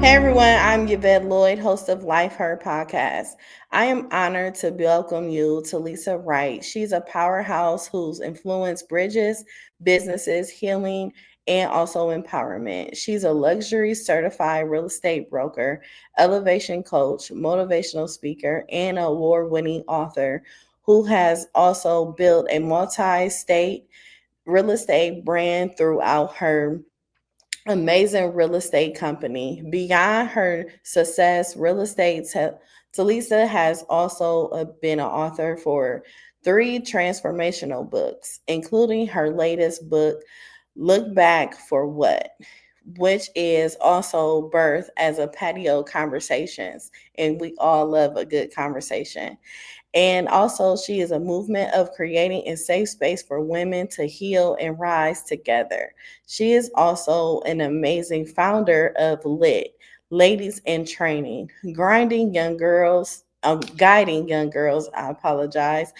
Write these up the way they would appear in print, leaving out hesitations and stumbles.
Hey everyone, I'm Yvette Lloyd, host of Life Her podcast. I am honored to welcome you to Telesa Wright. She's a powerhouse whose influence bridges businesses, healing, and also empowerment. She's a luxury certified real estate broker, elevation coach, motivational speaker, and award winning author who has also built a multi state real estate brand throughout her amazing real estate company. Beyond her success, Telesa has also been an author for three transformational books, including her latest book, Look Back for What, which is also birthed as a Patio Conversations. And we all love a good conversation. And also, she is a movement of creating a safe space for women to heal and rise together. She is also an amazing founder of LIT, Ladies in Training, guiding young girls. I apologize.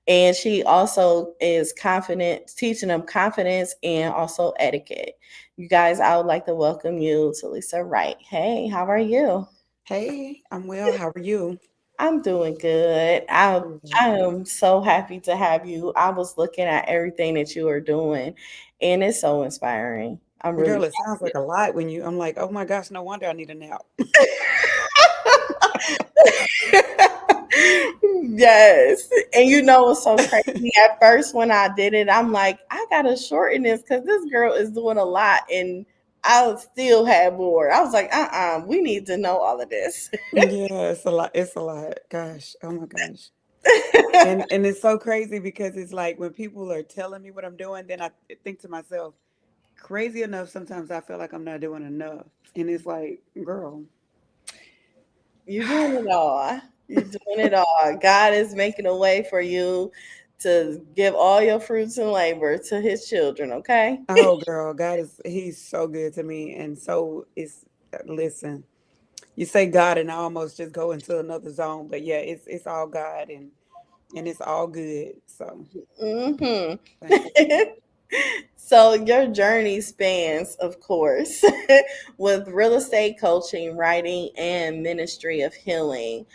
And she also is confident, teaching them confidence and also etiquette. You guys, I would like to welcome you to Lisa Wright. Hey, how are you? Hey, I'm well. How are you? I'm doing good. I Good. am so happy to have you. I was looking at everything that you are doing, and it's so inspiring. I'm really Girl, it sounds like a lot when I'm like, oh my gosh, no wonder I need a nap. Yes. And you know what's so crazy? At first, when I did it, I'm like, I gotta shorten this because this girl is doing a lot, and I still had more. I was like, we need to know all of this. Yeah, it's a lot. It's a lot. Gosh, oh my gosh. And it's so crazy because it's like when people are telling me what I'm doing, then I think to myself, crazy enough, sometimes I feel like I'm not doing enough. And it's like, girl, You're doing it all. You're doing it all. God is making a way for you to give all your fruits and labor to his children, okay? oh girl, he's so good to me. And so listen, you say God and I almost just go into another zone, but yeah, it's all God and it's all good. So hmm thank you. So your journey spans, of course, with real estate coaching, writing, and ministry of healing.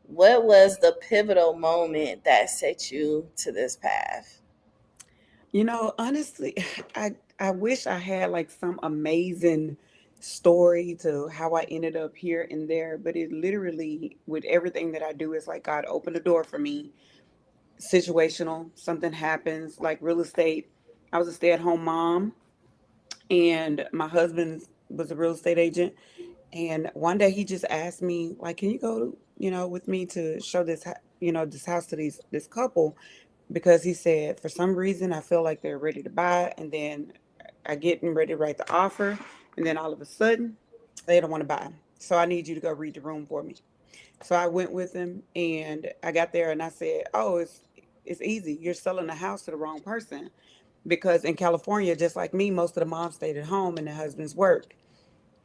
What was the pivotal moment that set you to this path? Honestly, I wish I had like some amazing story to how I ended up here and there, but it literally with everything that I do is like God opened the door for me. Situational, something happens like real estate. I was a stay-at-home mom and my husband was a real estate agent and one day he just asked me like, "Can you go, with me to show this house to this couple?" Because he said for some reason I feel like they're ready to buy, and then I get them ready to write the offer, and then all of a sudden they don't want to buy. So I need you to go read the room for me. So I went with him, and I got there, and I said, "Oh, it's easy. You're selling the house to the wrong person." Because in California, just like me, most of the moms stayed at home and the husbands worked.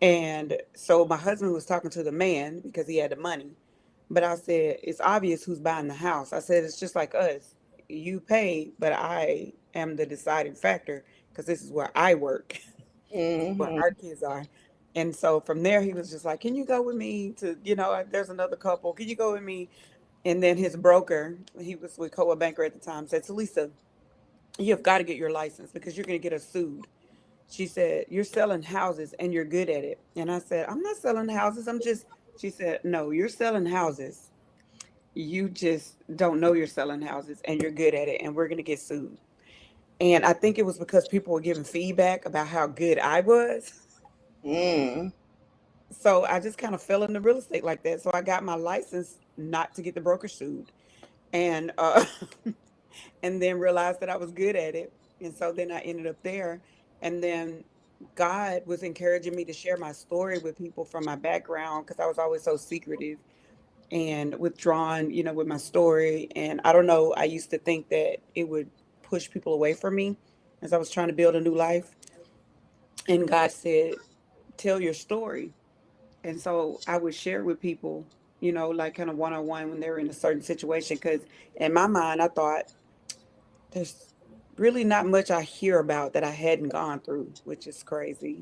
And so my husband was talking to the man because he had the money. But I said, it's obvious who's buying the house. I said, it's just like us. You pay, but I am the deciding factor because this is where I work, where hmm our kids are. And so from there, he was just like, can you go with me to, there's another couple. Can you go with me? And then his broker, he was with Coa Banker at the time, said, Lisa, you have got to get your license because you're going to get us sued. She said, you're selling houses and you're good at it. And I said, I'm not selling houses. She said, no, you're selling houses. You just don't know you're selling houses and you're good at it. And we're going to get sued. And I think it was because people were giving feedback about how good I was. Mm. So I just kind of fell into real estate like that. So I got my license not to get the broker sued. And, and then realized that I was good at it. And so then I ended up there. And then God was encouraging me to share my story with people from my background because I was always so secretive and withdrawn, with my story. And I don't know, I used to think that it would push people away from me as I was trying to build a new life. And God said, tell your story. And so I would share with people, like kind of one on one when they're in a certain situation. Because in my mind, I thought, there's really not much I hear about that I hadn't gone through, which is crazy,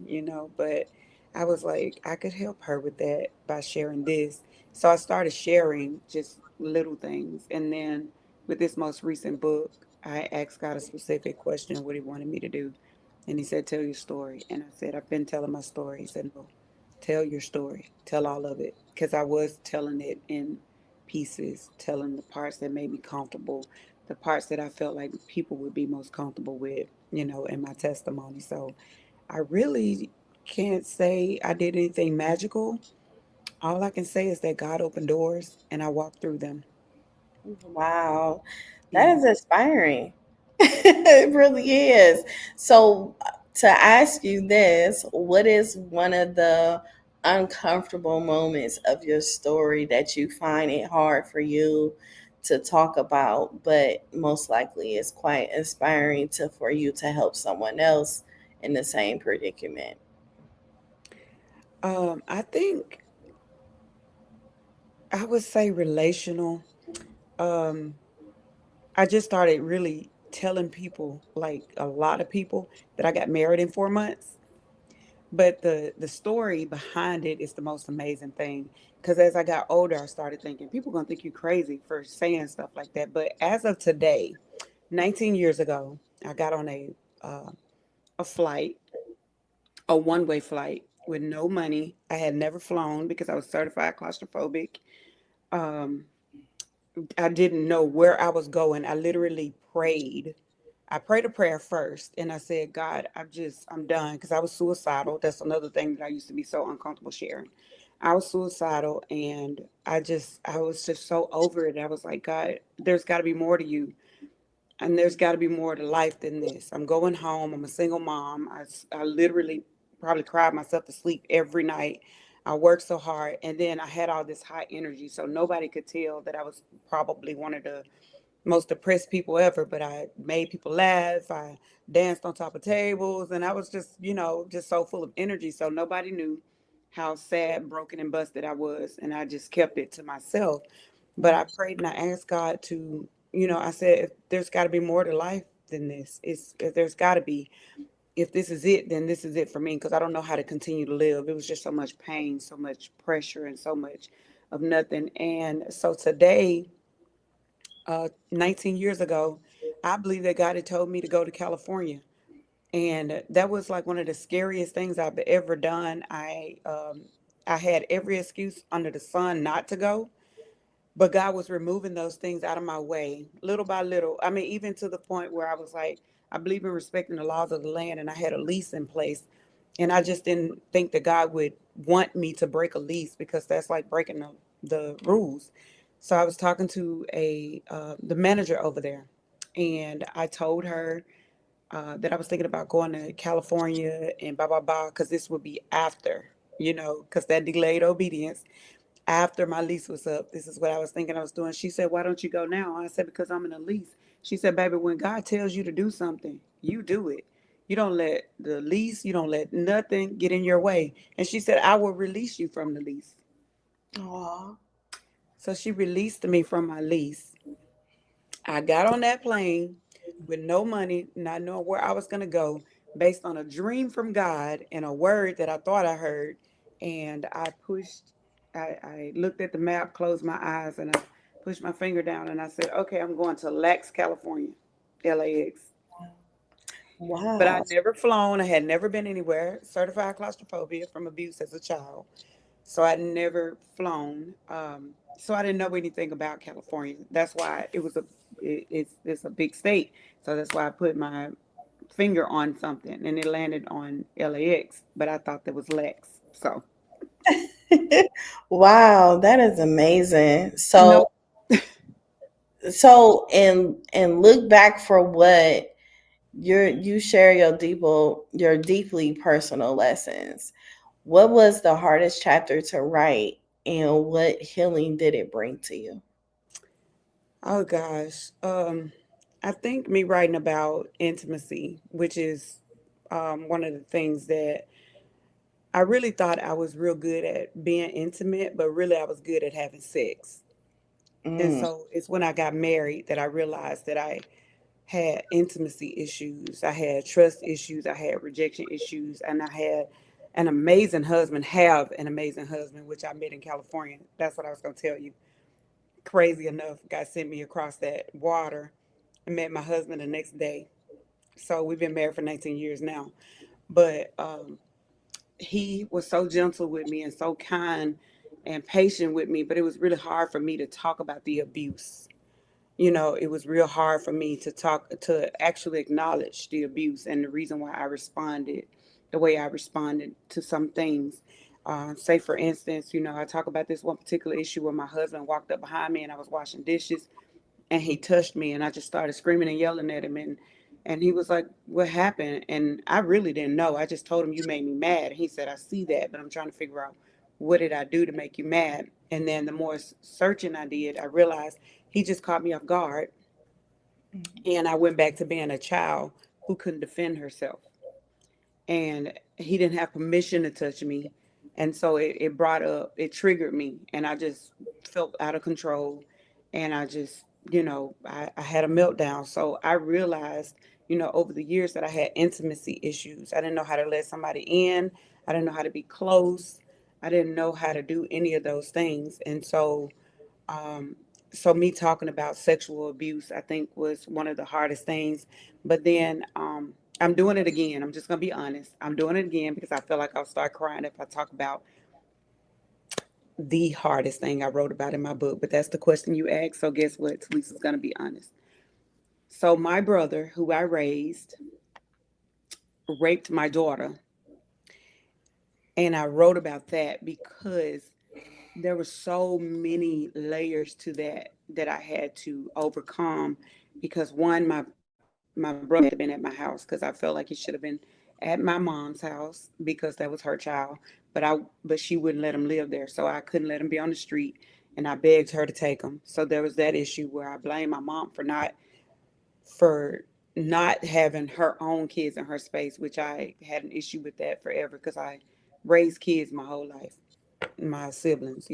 but I was like, I could help her with that by sharing this. So I started sharing just little things. And then with this most recent book, I asked God a specific question, what he wanted me to do. And he said, tell your story. And I said, I've been telling my story. He said, no, tell your story. Tell all of it. Because I was telling it in pieces, telling the parts that made me comfortable, the parts that I felt like people would be most comfortable with, in my testimony. So I really can't say I did anything magical. All I can say is that God opened doors and I walked through them. Wow, that Yeah. is inspiring. It really is. So, to ask you this, what is one of the uncomfortable moments of your story that you find it hard for you to talk about, but most likely is quite inspiring to for you to help someone else in the same predicament? I think I would say relational. Um, I just started really telling people, like a lot of people, that I got married in 4 months. But the story behind it is the most amazing thing. Because as I got older, I started thinking people gonna think you crazy for saying stuff like that. But as of today, 19 years ago, I got on a flight, a one-way flight with no money. I had never flown because I was certified claustrophobic. Um, I didn't know where I was going. I literally prayed. I prayed a prayer first and I said, God, I'm done because I was suicidal. That's another thing that I used to be so uncomfortable sharing. I was suicidal and I was just so over it. I was like, God, there's got to be more to you. And there's got to be more to life than this. I'm going home. I'm a single mom. I literally probably cried myself to sleep every night. I worked so hard. And then I had all this high energy. So nobody could tell that I was probably one of the most depressed people ever. But I made people laugh. I danced on top of tables. And I was just, just so full of energy. So nobody knew how sad, broken, and busted I was. And I just kept it to myself. But I prayed and I asked God to, I said, if there's got to be more to life than this. If there's got to be. If this is it, then this is it for me because I don't know how to continue to live. It was just so much pain, so much pressure, and so much of nothing. And so today, 19 years ago, I believe that God had told me to go to California. And that was like one of the scariest things I've ever done. I had every excuse under the sun not to go, but God was removing those things out of my way little by little. I mean, even to the point where I was like, I believe in respecting the laws of the land, and I had a lease in place. And I just didn't think that God would want me to break a lease because that's like breaking the rules. So I was talking to the manager over there, and I told her that I was thinking about going to California and blah blah blah because this would be after, because that delayed obedience after my lease was up. This is what I was thinking I was doing. She said, why don't you go now? I said, because I'm in a lease. She said, baby, when God tells you to do something, you do it. You don't let the lease, you don't let nothing get in your way. And she said, I will release you from the lease. Aw. So she released me from my lease. I got on that plane with no money, not knowing where I was going to go, based on a dream from God and a word that I thought I heard. And I looked at the map, closed my eyes, and I pushed my finger down and I said, okay, I'm going to Lax, California, LAX. But Wow. I'd never flown. I had never been anywhere. Certified claustrophobia from abuse as a child. So I'd never flown. So I didn't know anything about California. That's why it's a big state. So that's why I put my finger on something and it landed on LAX, but I thought that was Lex. So Wow, that is amazing. So no, and look back for what you share your deeply personal lessons. What was the hardest chapter to write and what healing did it bring to you? oh gosh. I think me writing about intimacy, which is one of the things that I really thought I was real good at being intimate, but really I was good at having sex. And Mm. so it's when I got married that I realized that I had intimacy issues, I had trust issues, I had rejection issues, and I had an amazing husband, have an amazing husband, which I met in California. That's what I was going to tell you. Crazy enough, God sent me across that water and met my husband the next day. So we've been married for 19 years now. But he was so gentle with me and so kind and patient with me. But it was really hard for me to talk about the abuse. It was real hard for me to actually acknowledge the abuse and the reason why I responded the way I responded to some things. Say, for instance, I talk about this one particular issue where my husband walked up behind me and I was washing dishes and he touched me and I just started screaming and yelling at him and he was like, "What happened?" And I really didn't know. I just told him, "You made me mad." And he said, "I see that, but I'm trying to figure out what did I do to make you mad?" And then the more searching I did, I realized he just caught me off guard and I went back to being a child who couldn't defend herself. And he didn't have permission to touch me. And so it triggered me and I just felt out of control. And I just, I had a meltdown. So I realized, over the years that I had intimacy issues. I didn't know how to let somebody in. I didn't know how to be close. I didn't know how to do any of those things. And um, so me talking about sexual abuse, I think was one of the hardest things. But then I'm doing it again. I'm just gonna be honest. I'm doing it again because I feel like I'll start crying if I talk about the hardest thing I wrote about in my book. But that's the question you asked. So guess what? Teresa's gonna be honest. So my brother, who I raised, raped my daughter, and I wrote about that because there were so many layers to that I had to overcome because one, my brother had been at my house because I felt like he should have been at my mom's house because that was her child, but she wouldn't let him live there, so I couldn't let him be on the street, and I begged her to take him. So there was that issue where I blame my mom for not having her own kids in her space, which I had an issue with that forever because I raised kids my whole life, my siblings,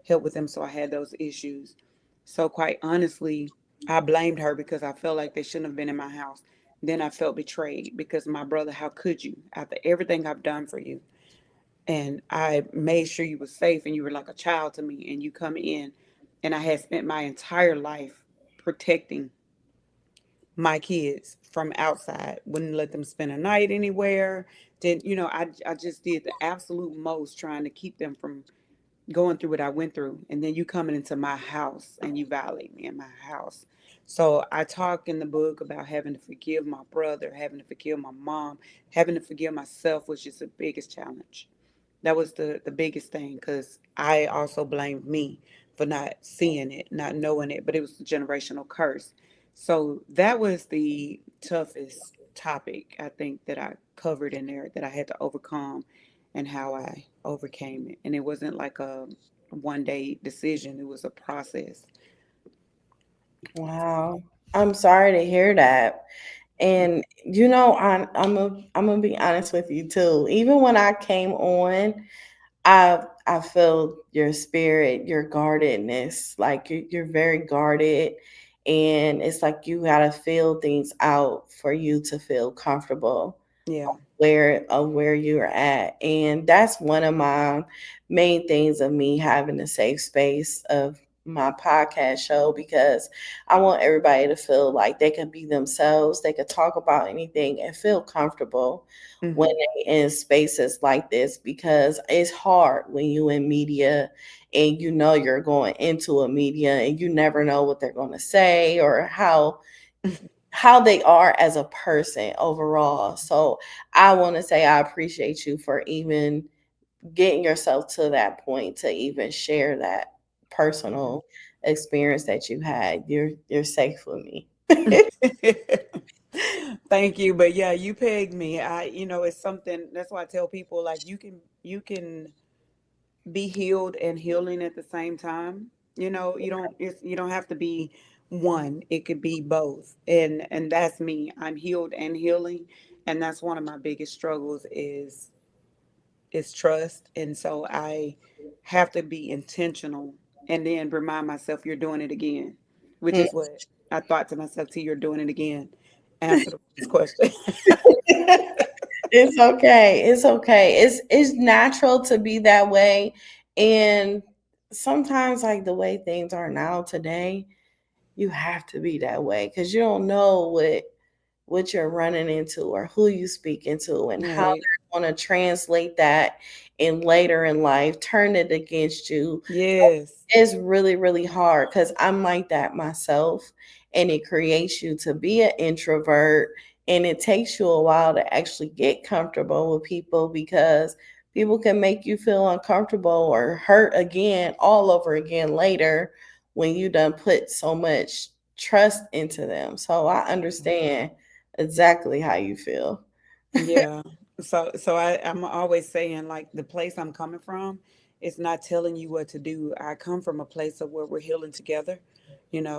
help with them. So I had those issues. So quite honestly, I blamed her because I felt like they shouldn't have been in my house. Then I felt betrayed because my brother, how could you? After everything I've done for you, and I made sure you were safe and you were like a child to me, and you come in, and I had spent my entire life protecting my kids from outside, wouldn't let them spend a night anywhere. Didn't, I just did the absolute most trying to keep them from going through what I went through, and then you coming into my house and you violate me in my house. So I talk in the book about having to forgive my brother, having to forgive my mom, having to forgive myself, which is the biggest challenge. That was the biggest thing because I also blamed me for not seeing it, not knowing it, but it was the generational curse. So that was the toughest topic I think that I covered in there that I had to overcome and how I overcame it. And it wasn't like a one day decision, it was a process. Wow. I'm sorry to hear that. And I'm gonna be honest with you too. Even when I came on, I feel your spirit, your guardedness. Like you're very guarded, and it's like you gotta feel things out for you to feel comfortable Yeah. where you're at. And that's one of my main things of me having a safe space of my podcast show, because I want everybody to feel like they can be themselves, they could talk about anything and feel comfortable when Hmm. they in spaces like this, because it's hard when you in media and you're going into a media and you never know what they're going to say or how they are as a person overall. So I want to say I appreciate you for even getting yourself to that point to even share that personal experience that you had. You're safe with me. Thank you. But yeah, you pegged me. It's something that's why I tell people like you can be healed and healing at the same time. You don't have to be one. It could be both. And that's me. I'm healed and healing. And that's one of my biggest struggles is trust. And so I have to be intentional and then remind myself you're doing it again, which Mm. is what I thought to myself, T, you're doing it again. Answer the first question. It's okay. It's okay. It's natural to be that way. And sometimes like the way things are now today, you have to be that way because you don't know what you're running into or who you speak into and how Right. they're going to translate that in later in life, turn it against you. Yes. It's really, really hard because I'm like that myself. And it creates you to be an introvert. And it takes you a while to actually get comfortable with people because people can make you feel uncomfortable or hurt again, all over again later when you done put so much trust into them. So I understand exactly how you feel. Yeah. I'm always saying, like, the place I'm coming from is not telling you what to do. I come from a place of where we're healing together,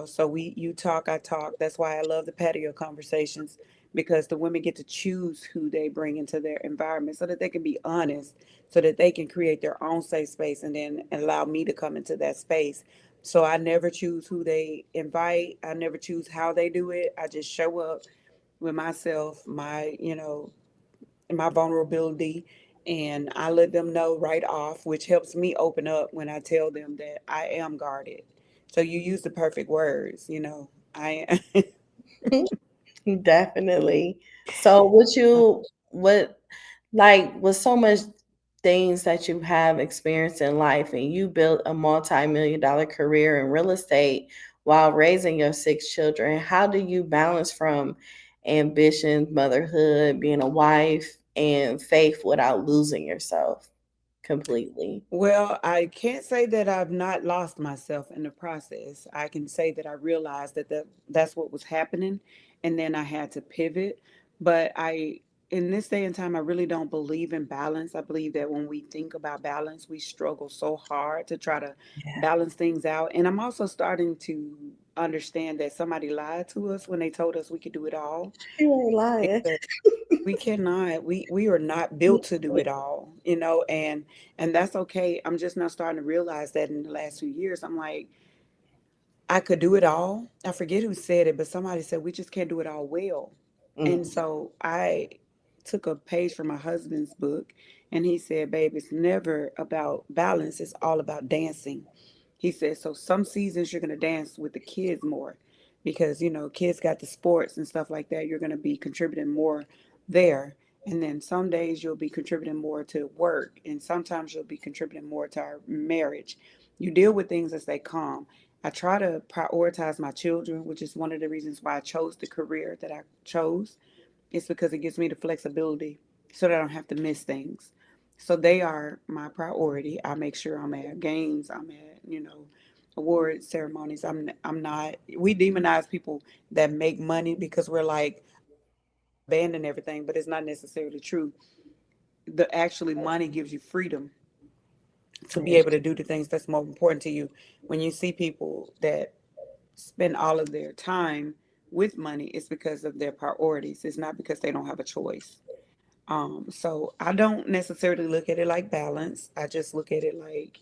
So you talk, I talk. That's why I love the patio conversations, because the women get to choose who they bring into their environment so that they can be honest, so that they can create their own safe space and then allow me to come into that space. So I never choose who they invite. I never choose how they do it. I just show up with myself, my vulnerability, and I let them know right off, which helps me open up when I tell them that I am guarded. So you use the perfect words, I am. Definitely. So what like with so much things that you have experienced in life and you built a multi-million dollar career in real estate while raising your six children, how do you balance from ambition, motherhood, being a wife, and faith without losing yourself completely? Well, I can't say that I've not lost myself in the process. I can say that I realized that's what was happening, and then I had to pivot. But in this day and time, I really don't believe in balance. I believe that when we think about balance, we struggle so hard to try to Yeah. balance things out. And I'm also starting to understand that somebody lied to us when they told us we could do it all. You ain't lying. We cannot. We are not built to do it all, and that's okay. I'm just now starting to realize that in the last few years. I'm like, I could do it all. I forget who said it, but somebody said we just can't do it all well. And Mm. so I took a page from my husband's book, and he said, babe, it's never about balance, it's all about dancing. He said, so some seasons you're going to dance with the kids more because, kids got the sports and stuff like that. You're going to be contributing more there. And then some days you'll be contributing more to work, and sometimes you'll be contributing more to our marriage. You deal with things as they come. I try to prioritize my children, which is one of the reasons why I chose the career that I chose. It's because it gives me the flexibility so that I don't have to miss things. So they are my priority. I make sure I'm at games, I'm at, award ceremonies. I'm not we demonize people that make money because we're like, oh, you should abandon everything, but it's not necessarily true. The actually money gives you freedom to be able to do the things that's more important to you. When you see people that spend all of their time with money, it's because of their priorities. It's not because they don't have a choice. So I don't necessarily look at it like balance. I just look at it like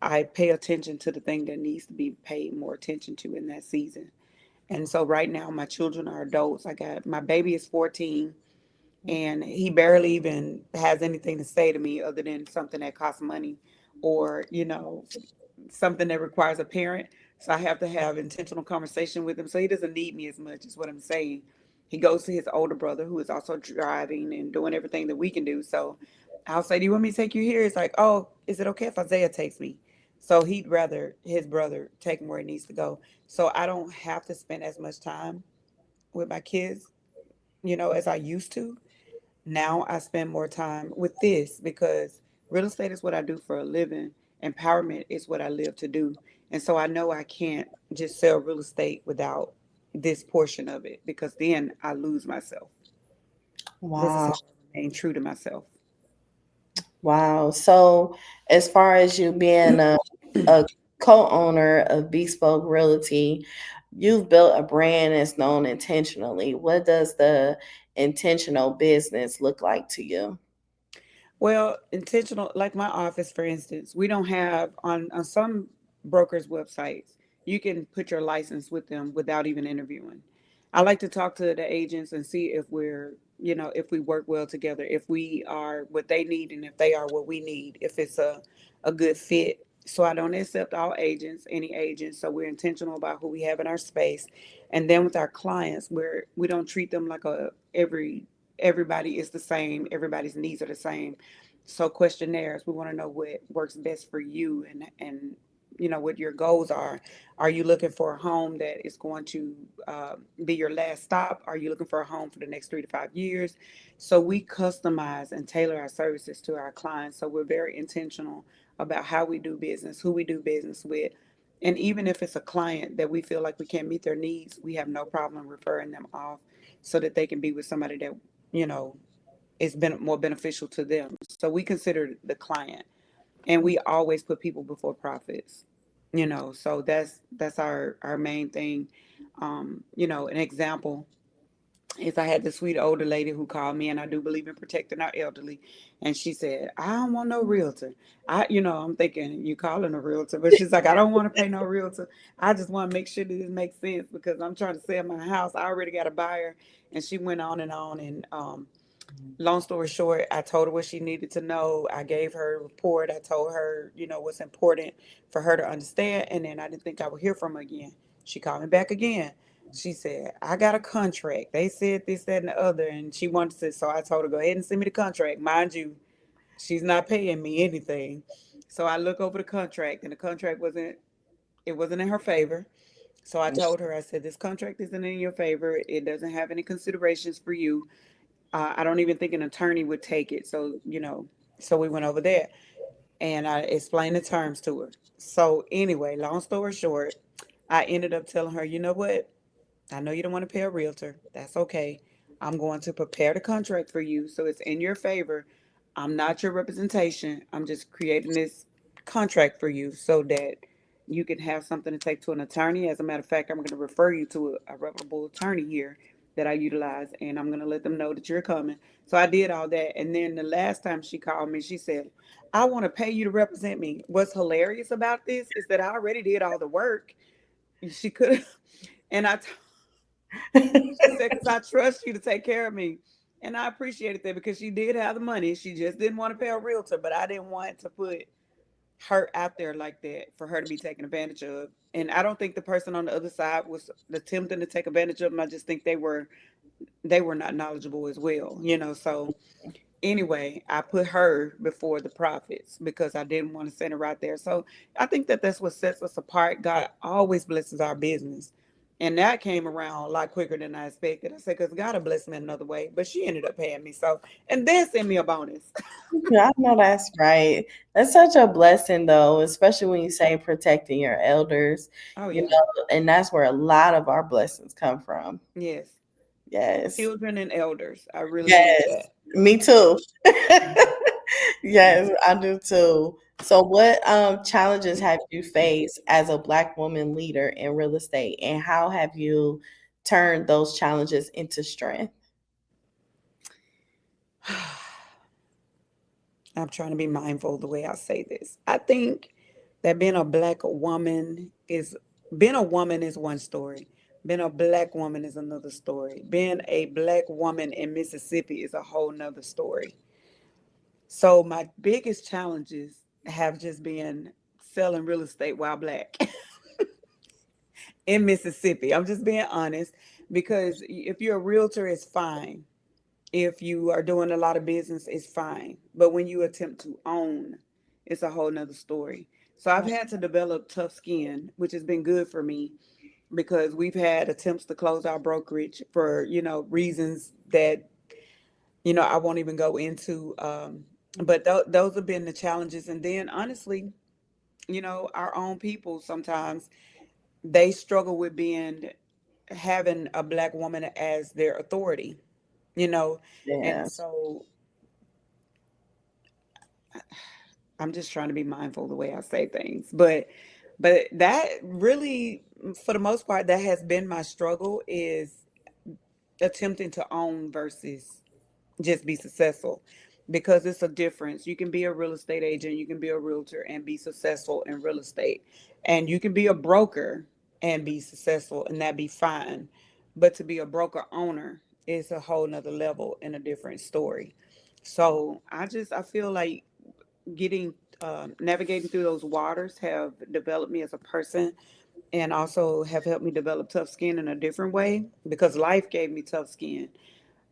I pay attention to the thing that needs to be paid more attention to in that season. And so right now, my children are adults. I got my baby is 14, and he barely even has anything to say to me other than something that costs money, or something that requires a parent. So I have to have intentional conversation with him, so he doesn't need me as much, is what I'm saying. He goes to his older brother, who is also driving and doing everything that we can do. So I'll say, do you want me to take you here? It's like, oh, is it okay if Isaiah takes me? So he'd rather his brother take him where he needs to go, so I don't have to spend as much time with my kids, as I used to. Now I spend more time with this because real estate is what I do for a living. Empowerment is what I live to do. And so I know I can't just sell real estate without this portion of it, because then I lose myself. This is Wow. how I remain true to myself. Wow. So, as far as you being a co-owner of Bespoke Realty, you've built a brand that's known intentionally. What does the intentional business look like to you? Well, intentional, like my office, for instance, we don't have on some brokers' websites, you can put your license with them without even interviewing. I like to talk to the agents and see if we're if we work well together, if we are what they need and if they are what we need, if it's a good fit. So I don't accept all agents, any agents. So we're intentional about who we have in our space. And then with our clients, we don't treat them like everybody is the same, everybody's needs are the same. So questionnaires, we want to know what works best for you, and what your goals are. Are you looking for a home that is going to be your last stop? Are you looking for a home for the next 3 to 5 years? So we customize and tailor our services to our clients. So we're very intentional about how we do business, who we do business with. And even if it's a client that we feel like we can't meet their needs, we have no problem referring them off so that they can be with somebody that, you know, is more beneficial to them. So we consider the client, and we always put people before profits. So that's our main thing. An example is I had the sweet older lady who called me, and I do believe in protecting our elderly. And she said, I don't want no realtor. I'm thinking you calling a realtor, but she's like, I don't want to pay no realtor. I just want to make sure that this makes sense because I'm trying to sell my house. I already got a buyer. And she went on and on. And long story short, I told her what she needed to know. I gave her a report. I told her, what's important for her to understand. And then I didn't think I would hear from her again. She called me back again. She said, I got a contract. They said this, that, and the other. And she wanted to, so I told her, go ahead and send me the contract. Mind you, she's not paying me anything. So I look over the contract, and the contract wasn't in her favor. So I told her, I said, this contract isn't in your favor. It doesn't have any considerations for you. I don't even think an attorney would take it. So we went over there and I explained the terms to her. So anyway, long story short, I ended up telling her, you know what? I know you don't want to pay a realtor. That's okay. I'm going to prepare the contract for you so it's in your favor. I'm not your representation. I'm just creating this contract for you so that you can have something to take to an attorney. As a matter of fact, I'm going to refer you to a reputable attorney here that I utilize, and I'm going to let them know that you're coming. So I did all that. And then the last time she called me, she said, I want to pay you to represent me. What's hilarious about this is that I already did all the work. She could have, and she said, because I trust you to take care of me. And I appreciated that because she did have the money. She just didn't want to pay a realtor, but I didn't want to put her out there like that for her to be taken advantage of. And I don't think the person on the other side was attempting to take advantage of them. I just think they were not knowledgeable as well. So anyway, I put her before the profits because I didn't want to send her out there. So I think that that's what sets us apart. God always blesses our business. And that came around a lot quicker than I expected. I said, because God will bless me another way. But she ended up paying me. So, and then send me a bonus. Yeah, I know that's right. That's such a blessing, though, especially when you say protecting your elders, Oh, you yeah. know, and that's where a lot of our blessings come from. Yes. Yes. Children and elders. I really believe Yes. that. Me too. Yes, I do too. So what challenges have you faced as a Black woman leader in real estate, and how have you turned those challenges into strength? I'm trying to be mindful of the way I say this. I think that being a woman is one story. Being a black woman is another story. Being a black woman in Mississippi is a whole nother story. So my biggest challenges have just been selling real estate while black in Mississippi. I'm just being honest because if you're a realtor, it's fine. If you are doing a lot of business, it's fine. But when you attempt to own, it's a whole nother story. So I've had to develop tough skin, which has been good for me because we've had attempts to close our brokerage for, reasons that, I won't even go into. But those have been the challenges. And then honestly, our own people sometimes they struggle with having a black woman as their authority, you know. And Yes. so I'm just trying to be mindful of the way I say things. But that really, for the most part, that has been my struggle is attempting to own versus just be successful, because it's a difference. You can be a real estate agent, you can be a realtor and be successful in real estate, and you can be a broker and be successful and that be fine. But to be a broker owner it's a whole nother level and a different story. So I feel like getting navigating through those waters have developed me as a person, and also have helped me develop tough skin in a different way, because life gave me tough skin.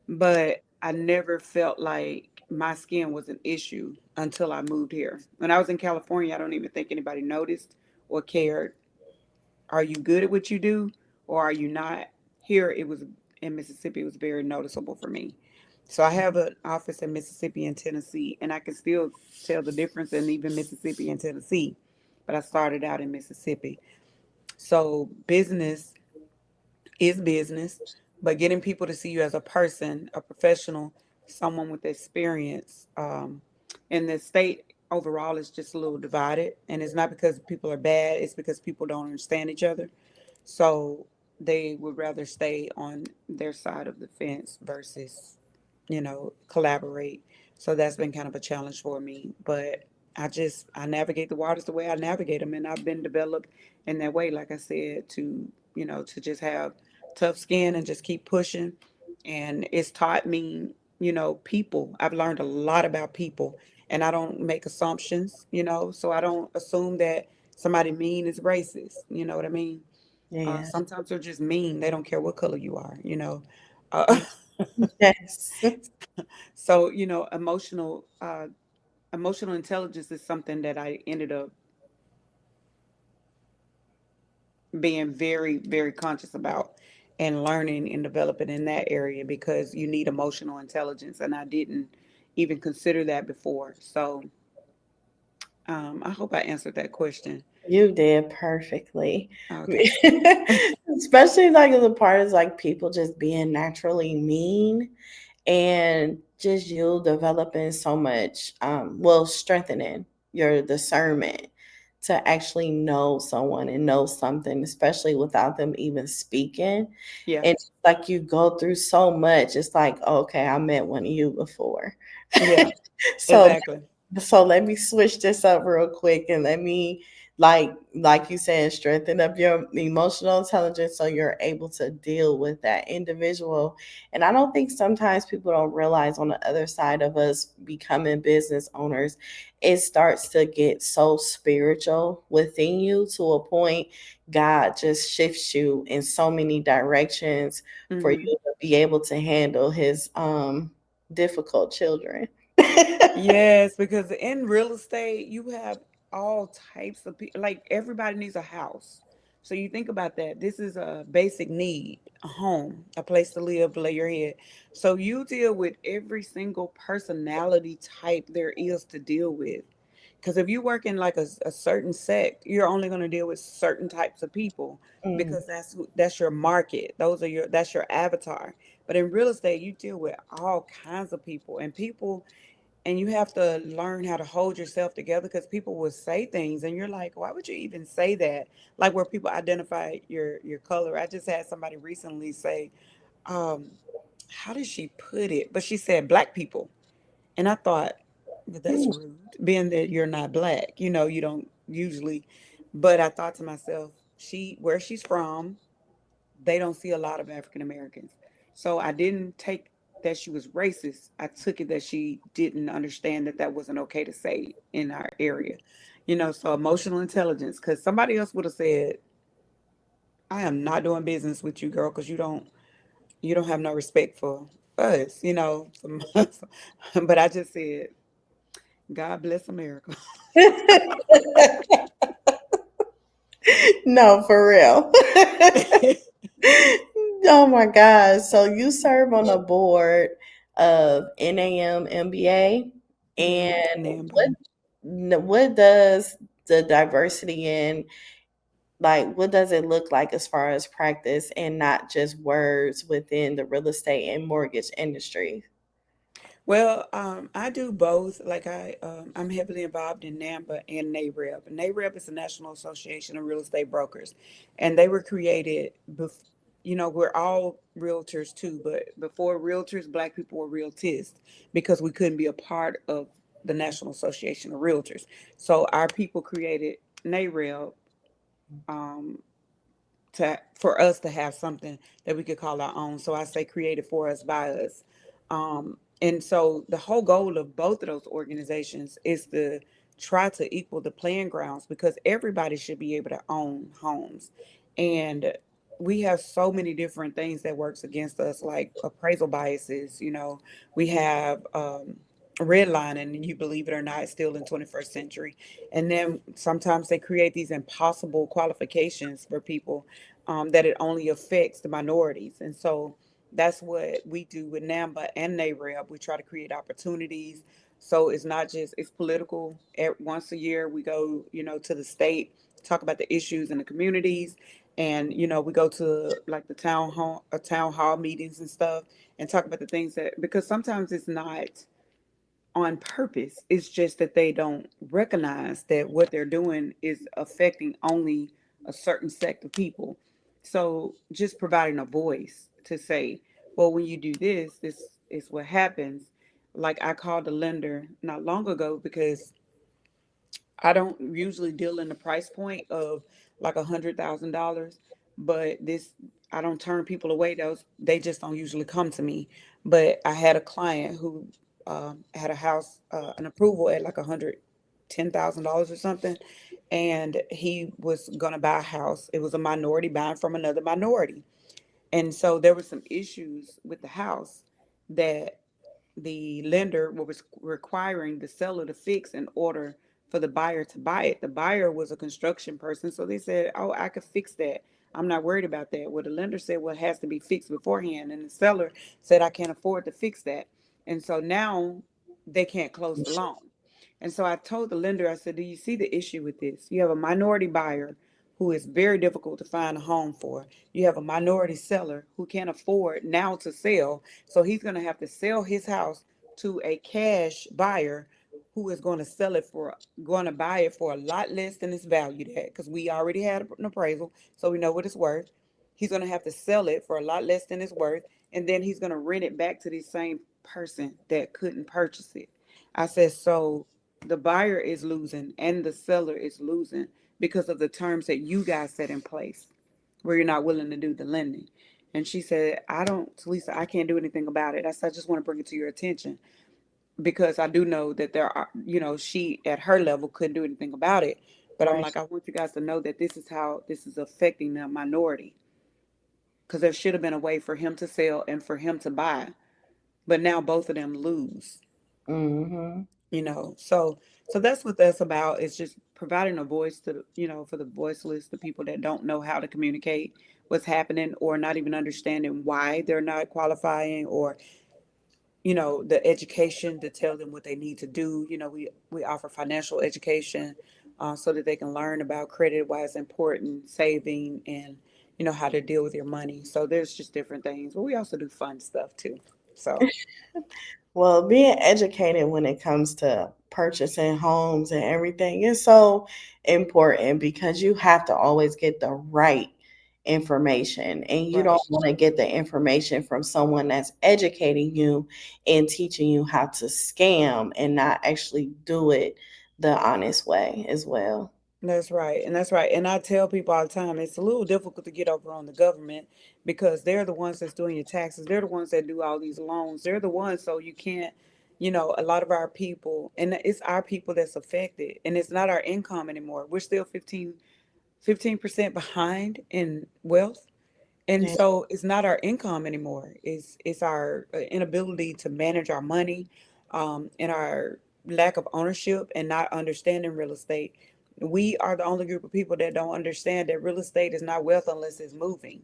But I never felt like my skin was an issue until I moved here. When I was in California, I don't even think anybody noticed or cared. Are you good at what you do, or are you not? Here it was, in Mississippi, it was very noticeable for me. So I have an office in Mississippi and Tennessee, and I can still tell the difference in even Mississippi and Tennessee. But I started out in Mississippi. So business is business, but getting people to see you as a person, a professional, someone with experience, in the state overall is just a little divided. And it's not because people are bad, it's because people don't understand each other. So they would rather stay on their side of the fence versus, collaborate. So that's been kind of a challenge for me. But I navigate the waters the way I navigate them, and I've been developed in that way, like I said, to just have tough skin and just keep pushing. And it's taught me, people. I've learned a lot about people, and I don't make assumptions, so I don't assume that somebody mean is racist. You know what I mean? Yeah. Sometimes they're just mean. They don't care what color you are. Uh, Yes. so, emotional intelligence is something that I ended up being very, very conscious about and learning and developing in that area, because you need emotional intelligence. And I didn't even consider that before. So I hope I answered that question. You did perfectly. Okay. Especially like the part is like people just being naturally mean and just you developing so much well, strengthening your discernment to actually know someone and know something, especially without them even speaking. Yeah. And like you go through so much, it's like, okay, I met one of you before. Yeah. so Exactly. so let me switch this up real quick and let me like you said, strengthen up your emotional intelligence so you're able to deal with that individual. And I don't think sometimes people don't realize on the other side of us becoming business owners, it starts to get so spiritual within you to a point God just shifts you in so many directions for you Hmm. to be able to handle his difficult children. Yes, because in real estate, you have all types of people. Like, everybody needs a house. So you think about that. This is a basic need, a home, a place to live, to lay your head. So you deal with every single personality type there is to deal with. Because if you work in like a certain sect, you're only going to deal with certain types of people, Mm. because that's your market. That's your avatar. But in real estate, you deal with all kinds of people, and you have to learn how to hold yourself together, because people will say things and you're like, why would you even say that? Like, where people identify your color. I just had somebody recently say, um how did she put it, but she said black people. And I thought, well, that's rude, being that you're not black, you don't usually. But I thought to myself, where she's from, they don't see a lot of African Americans. So I didn't take that she was racist. I took it that she didn't understand that that wasn't okay to say in our area. So emotional intelligence, because somebody else would have said, I am not doing business with you, girl, because you don't have no respect for us. But I just said, God bless America. No, for real. Oh my God. So you serve on a board of NAM MBA. Mhm. And Namba. what does the diversity in, like, what does it look like as far as practice and not just words within the real estate and mortgage industry? Well, I do both. Like, I'm heavily involved in NAMBA and NAREB. NAREB is the National Association of Real Estate Brokers, and they were created. We're all realtors too, but before realtors, Black people were realtists, because we couldn't be a part of the National Association of Realtors. So our people created NAREB, um, for us to have something that we could call our own. So I say created for us by us. And so the whole goal of both of those organizations is to try to equal the playing grounds, because everybody should be able to own homes. And we have so many different things that works against us, like appraisal biases. We have redlining, you believe it or not, still in 21st century. And then sometimes they create these impossible qualifications for people, that it only affects the minorities. And so that's what we do with NAMBA and NAREB. We try to create opportunities. So it's not just, it's political. Once a year, we go, to the state, talk about the issues in the communities. And, we go to like the town hall meetings and stuff, and talk about the things that, because sometimes it's not on purpose. It's just that they don't recognize that what they're doing is affecting only a certain sect of people. So just providing a voice to say, well, when you do this, this is what happens. Like I called a lender not long ago because I don't usually deal in the price point of like $100,000, but this, I don't turn people away. Those, they just don't usually come to me. But I had a client who had a house, an approval at like $110,000 or something, and he was gonna buy a house. It was a minority buying from another minority, and so there were some issues with the house that the lender was requiring the seller to fix in order for the buyer to buy it. The buyer was a construction person, so they said, "Oh, I could fix that. I'm not worried about that." Well, the lender said, "Well, it has to be fixed beforehand," and the seller said, "I can't afford to fix that." And so now they can't close the loan. And so I told the lender, I said, "Do you see the issue with this? You have a minority buyer who is very difficult to find a home for. You have a minority seller who can't afford now to sell. So he's going to have to sell his house to a cash buyer who is going to going to buy it for a lot less than it's valued at, because we already had an appraisal, so we know what it's worth. He's going to have to sell it for a lot less than it's worth, and then he's going to rent it back to the same person that couldn't purchase it." I said, so the buyer is losing and the seller is losing because of the terms that you guys set in place where you're not willing to do the lending. And she said, "I don't, Telesa, I can't do anything about it." I said, "I just want to bring it to your attention because I do know that there are, she at her level couldn't do anything about it. But I'm Right. like, I want you guys to know that this is how this is affecting the minority, because there should have been a way for him to sell and for him to buy. But now both of them lose. Mm-hmm. So that's what that's about. It's just providing a voice to for the voiceless, the people that don't know how to communicate what's happening, or not even understanding why they're not qualifying, or the education to tell them what they need to do. We offer financial education, so that they can learn about credit, why it's important, saving, and how to deal with your money. So there's just different things, but we also do fun stuff too. So Well, being educated when it comes to purchasing homes and everything is so important because you have to always get the right information, and you don't right. want to get the information from someone that's educating you and teaching you how to scam and not actually do it the honest way as well. That's right. And that's right. And I tell people all the time, it's a little difficult to get over on the government because they're the ones that's doing your taxes. They're the ones that do all these loans. They're the ones, so you can't, a lot of our people, and it's our people that's affected. And it's not our income anymore. We're still 15% behind in wealth. And Yeah. so it's not our income anymore. It's our inability to manage our money, and our lack of ownership and not understanding real estate. We are the only group of people that don't understand that real estate is not wealth unless it's moving.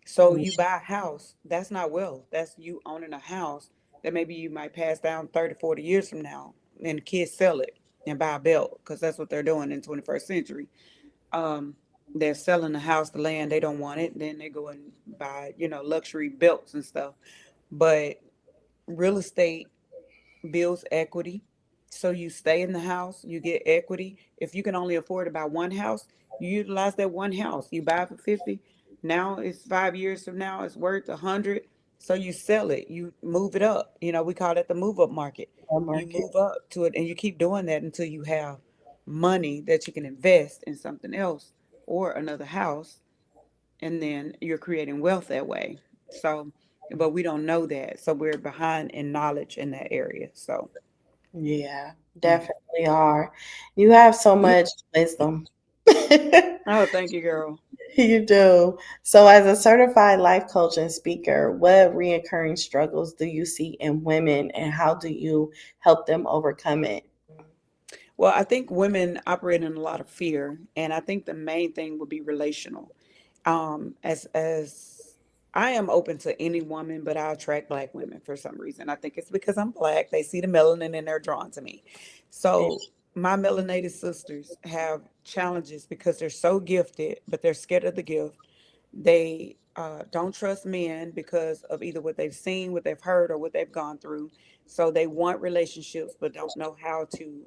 So you buy a house, that's not wealth. That's you owning a house that maybe you might pass down 30, 40 years from now, and the kids sell it and buy a belt, because that's what they're doing in 21st century. um, they're selling the house, the land, they don't want it. Then they go and buy, luxury belts and stuff. But real estate builds equity. So you stay in the house, you get equity. If you can only afford to buy one house, you utilize that one house. You buy it for 50. Now it's 5 years from now, it's worth 100. So you sell it, you move it up. We call that the move up market. You Market. move up to it, and you keep doing that until you have money that you can invest in something else or another house, and then you're creating wealth that way. So, but we don't know that. So we're behind in knowledge in that area. So, Yeah, mm. definitely are. You have so much wisdom. Oh, thank you, girl. You do. So, as a certified life coach and speaker, what reoccurring struggles do you see in women and how do you help them overcome it? Well, I think women operate in a lot of fear, and I think the main thing would be relational. As I am open to any woman, but I attract black women for some reason. I think it's because I'm black. They see the melanin and they're drawn to me. So my melanated sisters have challenges because they're so gifted, but they're scared of the gift. They don't trust men because of either what they've seen, what they've heard, or what they've gone through. So they want relationships, but don't know how to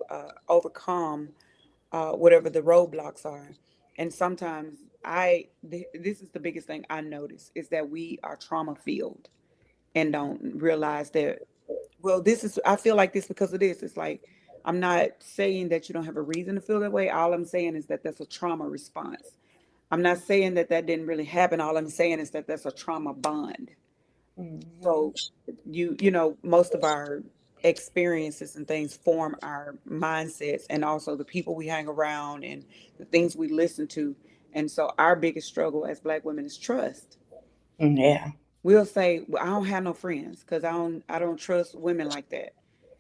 overcome whatever the roadblocks are. And sometimes this is the biggest thing I notice is that we are trauma filled and don't realize that, well, this is, I feel like this because of this. It's like, I'm not saying that you don't have a reason to feel that way. All I'm saying is that that's a trauma response. I'm not saying that that didn't really happen. All I'm saying is that that's a trauma bond. Mhm. So most of our experiences and things form our mindsets and also the people we hang around and the things we listen to. And so our biggest struggle as black women is trust. Yeah. We'll say, well, I don't have no friends because I don't trust women like that.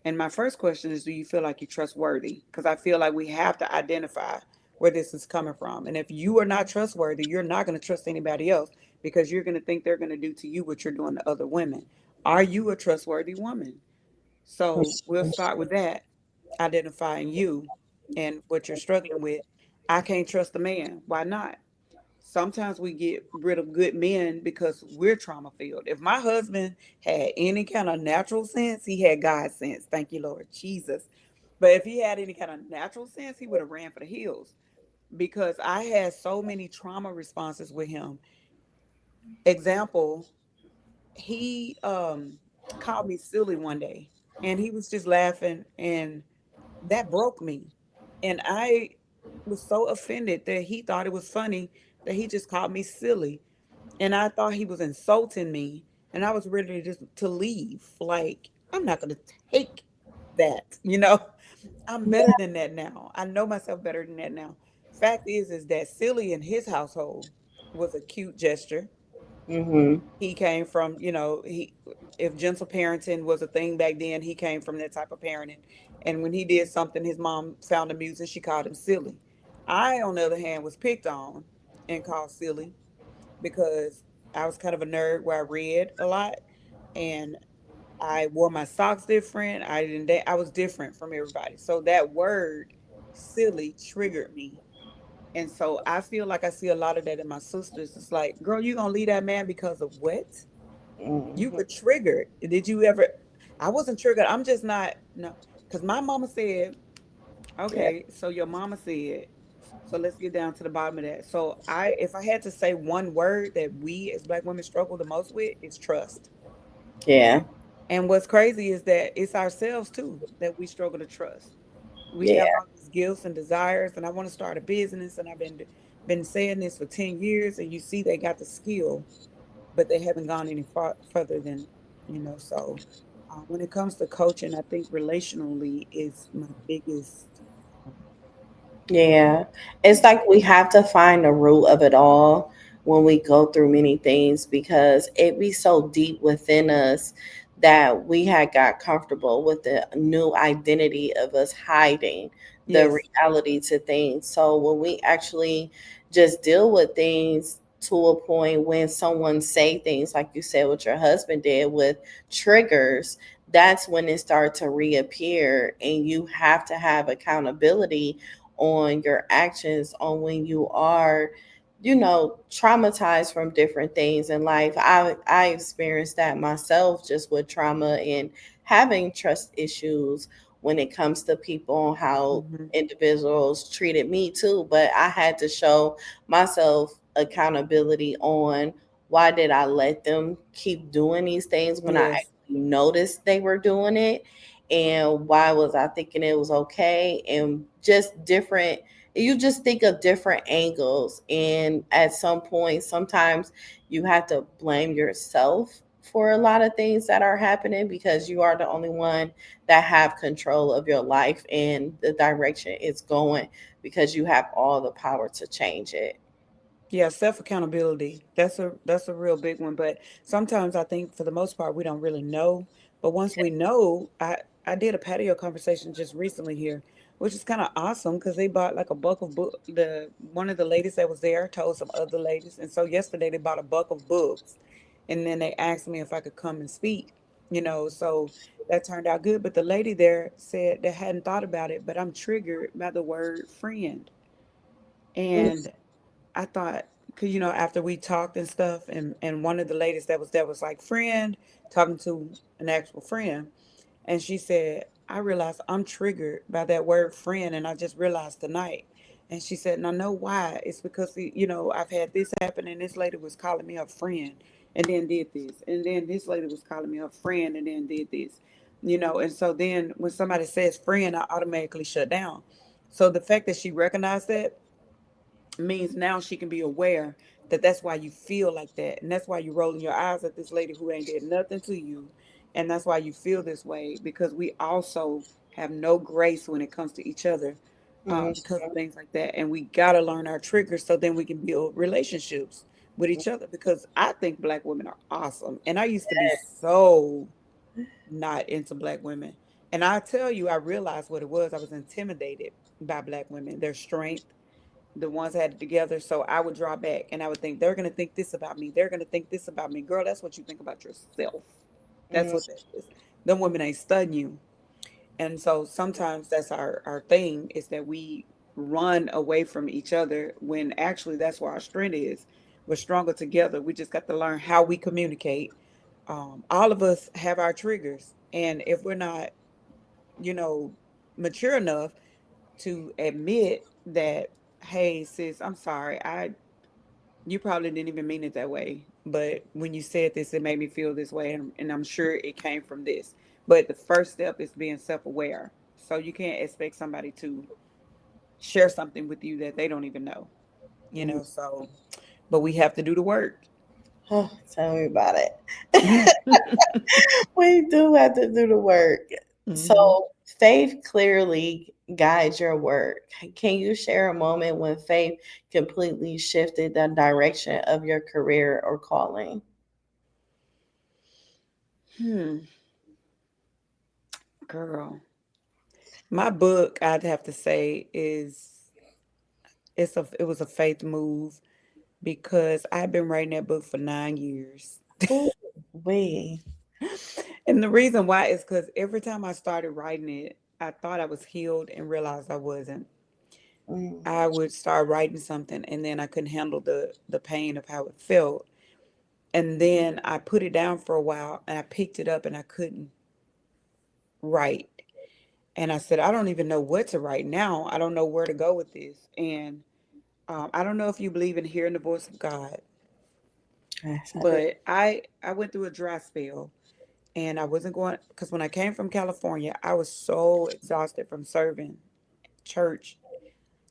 And my first question is, do you feel like you're trustworthy? Because I feel like we have to identify where this is coming from. And if you are not trustworthy, you're not going to trust anybody else because you're going to think they're going to do to you what you're doing to other women. Are you a trustworthy woman? So we'll start with that, identifying you and what you're struggling with. I can't trust a man. Why not? Sometimes we get rid of good men because we're trauma filled. If my husband had any kind of natural sense, he had God sense. Thank you, Lord Jesus. But if he had any kind of natural sense, he would have ran for the hills because I had so many trauma responses with him. Example, he called me silly one day and he was just laughing and that broke me. And I was so offended that he thought it was funny that he just called me silly. And I thought he was insulting me, and I was ready to just to leave. Like, I'm not gonna take that. I'm better than that now. I know myself better than that now. Fact is that silly in his household was a cute gesture. Mm-hmm. He came from, he if gentle parenting was a thing back then, he came from that type of parenting. And when he did something his mom found amusing, she called him silly. I, on the other hand, was picked on and called silly because I was kind of a nerd where I read a lot and I wore my socks different. I was different from everybody. So that word silly triggered me. And so I feel like I see a lot of that in my sisters. It's like, girl, you gonna leave that man because of what? You Mm-hmm. were triggered. Did you ever? I wasn't triggered. I'm just not, no. Because my mama said, Yeah. okay, so your mama said, so let's get down to the bottom of that. So if I had to say one word that we as black women struggle the most with, it's trust. Yeah. And what's crazy is that it's ourselves too that we struggle to trust. We Yeah. have all these gifts and desires, and I want to start a business, and I've been saying this for 10 years, and you see they got the skill, but they haven't gone any further than. So when it comes to coaching, I think relationally is my biggest. Um, Yeah. It's like we have to find the root of it all when we go through many things because it be so deep within us that we had got comfortable with the new identity of us hiding the yes. reality to things. So when we actually just deal with things to a point when someone say things like you said what your husband did with triggers, that's when it starts to reappear and you have to have accountability on your actions on when you are traumatized from different things in life. I experienced that myself just with trauma and having trust issues when it comes to people, how Hmm. individuals treated me too, but I had to show myself accountability on why did I let them keep doing these things when I Yes. actually noticed they were doing it, and why was I thinking it was okay, and just different you just think of different angles. And at some point, sometimes you have to blame yourself for a lot of things that are happening because you are the only one that have control of your life and the direction it's going, because you have all the power to change it. Yeah, self accountability. That's a real big one. But sometimes I think for the most part we don't really know. But once we know, I did a patio conversation just recently here, which is kind of awesome because they bought like a buck of book. The one of the ladies that was there told some other ladies, and so yesterday they bought a buck of books, and then they asked me if I could come and speak. So that turned out good. But the lady there said they hadn't thought about it, but I'm triggered by the word friend. Mm, And I thought, cause after we talked and stuff, and one of the ladies that was there was like friend talking to an actual friend, and she said, I realized I'm triggered by that word friend, and I just realized tonight. And she said, and I know why. It's because I've had this happen, and this lady was calling me a friend, and then did this, and then this lady was calling me a friend, and then did this, and so then when somebody says friend, I automatically shut down. So the fact that she recognized that means now she can be aware that that's why you feel like that, and that's why you're rolling your eyes at this lady who ain't did nothing to you, and that's why you feel this way, because we also have no grace when it comes to each other, mm, because of things like that, and we got to learn our triggers so then we can build relationships with each other, because I think black women are awesome, and I used to be so not into black women, and I tell you, I realized what it was. I was intimidated by black women, their strength, the ones that had it together. So I would draw back and I would think, they're going to think this about me. They're going to think this about me. Girl, that's what you think about yourself. That's mm, what that is. Them women ain't studying you. And so sometimes that's our thing, is that we run away from each other when actually that's where our strength is. We're stronger together. We just got to learn how we communicate. All of us have our triggers. And if we're not, you know, mature enough to admit that, hey, sis, I'm sorry. You probably didn't even mean it that way. But when you said this, it made me feel this way. And I'm sure it came from this. But the first step is being self aware. So you can't expect somebody to share something with you that they don't even know, mm. So, but we have to do the work. Oh, tell me about it. Hmm. We do have to do the work. Hmm. So, faith clearly guides your work. Can you share a moment when faith completely shifted the direction of your career or calling? Girl, my book, I'd have to say, it was a faith move, because I've been writing that book for 9 years. Ooh, we. And the reason why is because every time I started writing it, I thought I was healed and realized I wasn't. Mm, I would start writing something and then I couldn't handle the pain of how it felt. And then I put it down for a while and I picked it up and I couldn't write. And I said, I don't even know what to write now. I don't know where to go with this. And I don't know if you believe in hearing the voice of God, yes, I do. but I went through a dry spell. And I wasn't going, because when I came from California, I was so exhausted from serving church,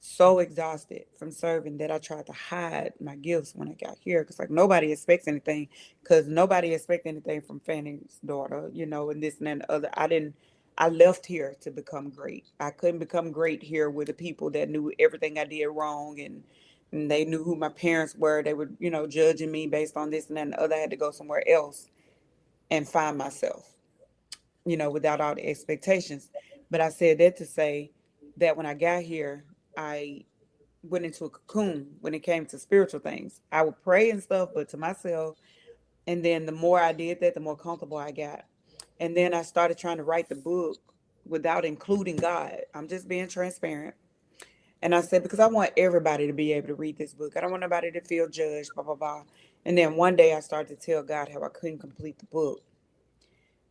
so exhausted from serving, that I tried to hide my gifts when I got here. Because, like, nobody expects anything, because nobody expects anything from Fanny's daughter, and this and that and the other. I left here to become great. I couldn't become great here with the people that knew everything I did wrong, and they knew who my parents were. They were, judging me based on this and that and the other. I had to go somewhere else and find myself, without all the expectations. But I said that to say that when I got here, I went into a cocoon when it came to spiritual things. I would pray and stuff, but to myself. And then the more I did that, the more comfortable I got. And then I started trying to write the book without including God. I'm just being transparent. And I said, because I want everybody to be able to read this book. I don't want nobody to feel judged, blah, blah, blah. And then one day I started to tell God how I couldn't complete the book.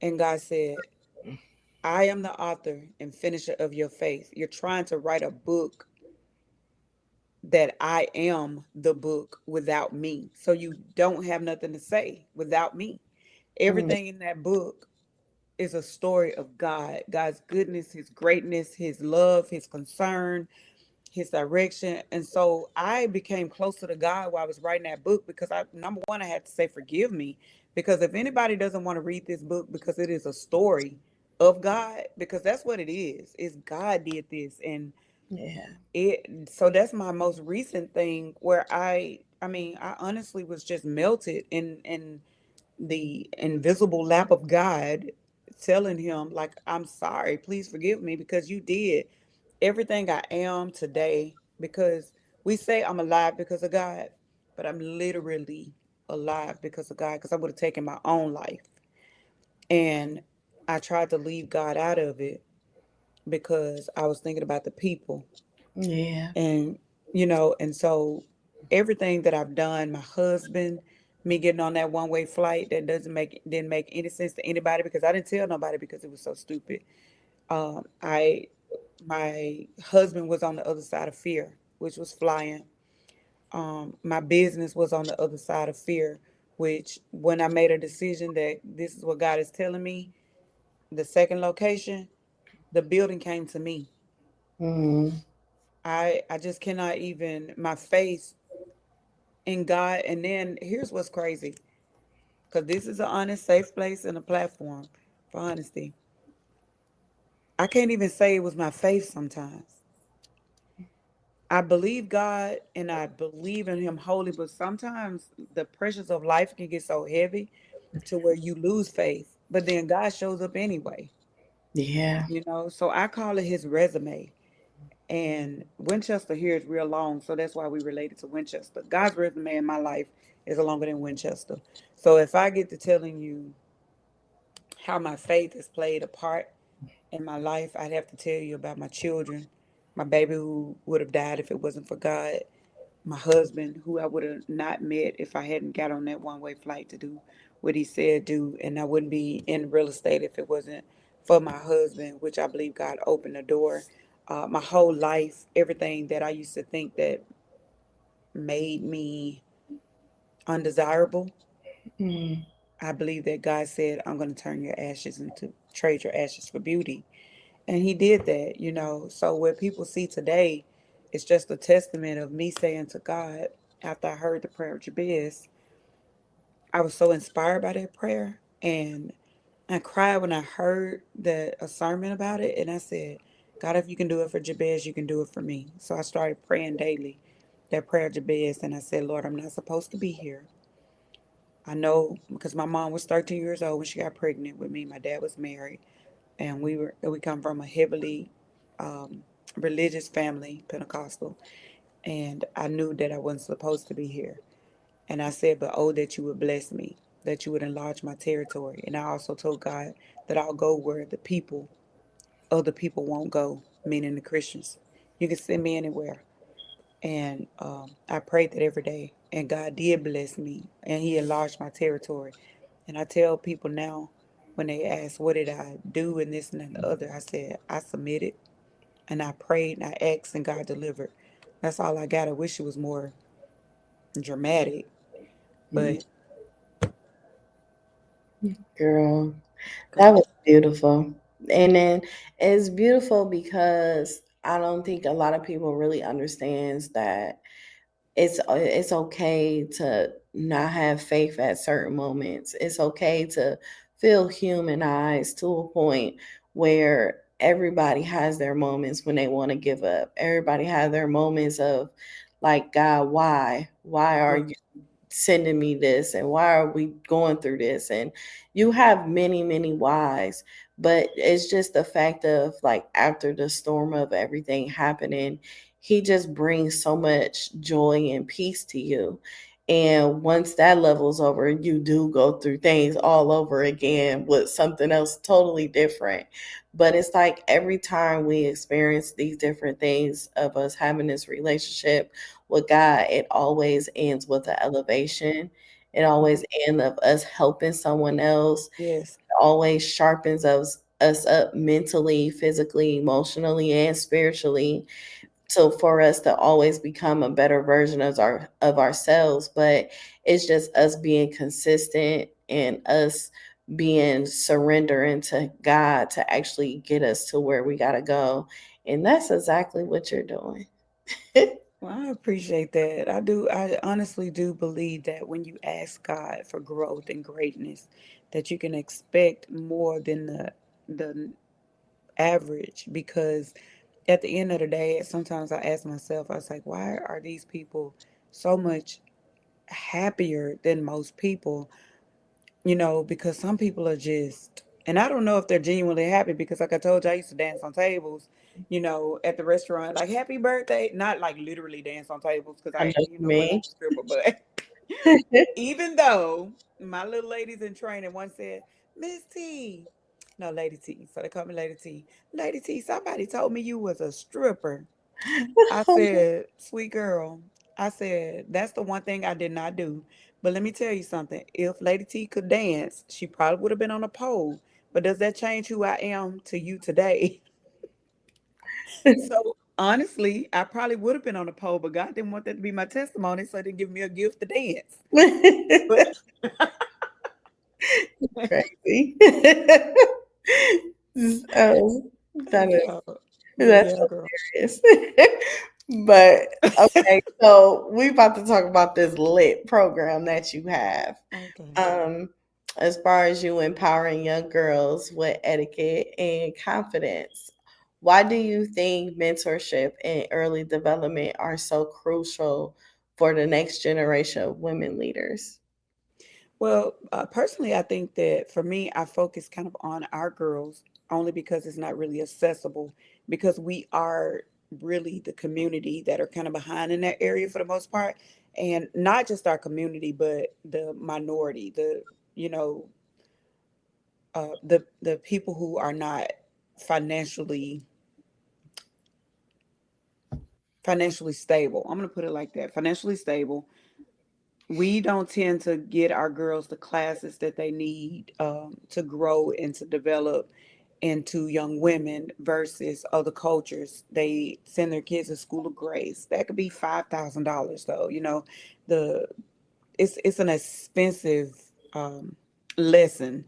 And God said, I am the author and finisher of your faith. You're trying to write a book that I am the book without me. So you don't have nothing to say without me. Mm, Everything in that book is a story of God, God's goodness, his greatness, his love, his concern, his direction. And so I became closer to God while I was writing that book, because I, number one, I had to say, forgive me. Because if anybody doesn't want to read this book, because it is a story of God, because that's what it is God did this. And Yeah. so that's my most recent thing, where I mean, I honestly was just melted in the invisible lap of God, telling him, like, I'm sorry, please forgive me, because you did everything I am today. Because we say I'm alive because of God, but I'm literally alive because of God, because I would have taken my own life. And I tried to leave God out of it because I was thinking about the people. Yeah. And, and so everything that I've done, my husband, me getting on that one way flight that didn't make any sense to anybody, because I didn't tell nobody because it was so stupid. I My husband was on the other side of fear, which was flying. My business was on the other side of fear, which, when I made a decision that this is what God is telling me, the second location, the building came to me. Mm. I just cannot even, my face in God. And then here's what's crazy, because this is an honest, safe place and a platform for honesty. I can't even say it was my faith sometimes. I believe God and I believe in Him wholly, but sometimes the pressures of life can get so heavy to where you lose faith. But then God shows up anyway, Yeah. So I call it His resume. And Winchester here is real long, so that's why we related to Winchester. God's resume in my life is longer than Winchester. So if I get to telling you how my faith has played a part in my life, I'd have to tell you about my children, my baby who would have died if it wasn't for God, my husband who I would have not met if I hadn't got on that one way flight to do what he said do, and I wouldn't be in real estate if it wasn't for my husband, which I believe God opened the door. My whole life, everything that I used to think that made me undesirable, Mm. I believe that God said, I'm going to turn your ashes into, trade your ashes for beauty. And He did that. So what people see today is just a testament of me saying to God, after I heard the prayer of Jabez, I was so inspired by that prayer. And I cried when I heard a sermon about it. And I said, God, if you can do it for Jabez, you can do it for me. So I started praying daily that prayer of Jabez. And I said, Lord, I'm not supposed to be here. I know, because my mom was 13 years old when she got pregnant with me. My dad was married, and we come from a heavily um, religious family, Pentecostal, and I knew that I wasn't supposed to be here. And I said, but oh, that you would bless me, that you would enlarge my territory. And I also told God that I'll go where other people won't go, meaning the Christians. You can send me anywhere. And I prayed that every day. And God did bless me, and He enlarged my territory. And I tell people now, when they ask, what did I do and this and that and the other, I said, I submitted and I prayed and I asked and God delivered. That's all I got. I wish it was more dramatic, Mm. but Girl, that God, was beautiful. And then it's beautiful because I don't think a lot of people really understands that it's okay to not have faith at certain moments. It's okay to feel humanized to a point where everybody has their moments when they want to give up. Everybody has their moments of like, God, why? Why are you right. sending me this, and why are we going through this? And you have many whys, but it's just the fact of like, after the storm of everything happening, he just brings so much joy and peace to you. And once that level's over, you do go through things all over again with something else totally different. But it's like every time we experience these different things of us having this relationship with God, it always ends with an elevation. It always ends of us helping someone else. Yes, It always sharpens us up mentally, physically, emotionally, and spiritually. So for us to always become a better version of ourselves. But it's just us being consistent and us being surrendering to God to actually get us to where we gotta go. And that's exactly what you're doing. Well, I appreciate that. I do. I honestly do believe that when you ask God for growth and greatness, that you can expect more than the average. Because at the end of the day, sometimes I ask myself, I was like, why are these people so much happier than most people? Because some people are just, and I don't know if they're genuinely happy because, like I told you, I used to dance on tables, at the restaurant, like happy birthday, not like literally dance on tables because I know I, what you wasn't mean. no stripper, but even though my little ladies in training once said, Miss T, no, Lady T, so they call me Lady T. Lady T, somebody told me you was a stripper. I said, sweet girl, I said, that's the one thing I did not do. But let me tell you something. If Lady T could dance, she probably would have been on a pole. But does that change who I am to you today? So honestly, I probably would have been on a pole, but God didn't want that to be my testimony, so he didn't give me a gift to dance. But Crazy. Oh, that thank is y'all. But that's yeah, girl. hilarious. But okay, so we about to talk about this lit program that you have. Okay. Um, as far as you empowering young girls with etiquette and confidence, why do you think mentorship and early development are so crucial for the next generation of women leaders? Well, personally, I think that for me, I focus kind of on our girls only because it's not really accessible because we are really the community that are kind of behind in that area for the most part. And not just our community, but the minority, you know, the people who are not financially financially stable. I'm going to put it like that, financially stable. We don't tend to get our girls the classes that they need to grow and to develop into young women versus other cultures. They send their kids to school of grace. That could be $5,000 though. The it's an expensive lesson,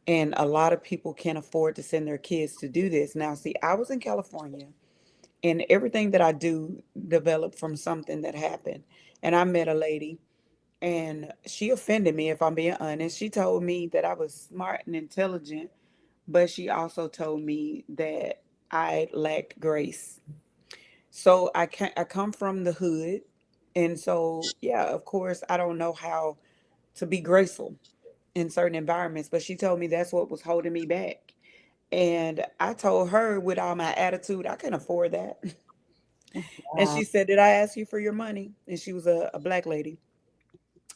and a lot of people can't afford to send their kids to do this. Now, see, I was in California, and everything that I do developed from something that happened. And I met a lady and she offended me, if I'm being honest. She told me that I was smart and intelligent, but she also told me that I lacked grace. So I come from the hood. And so, yeah, of course, I don't know how to be graceful in certain environments, but she told me that's what was holding me back. And I told her with all my attitude, I couldn't afford that. And Wow. she said, did I ask you for your money? And she was a black lady.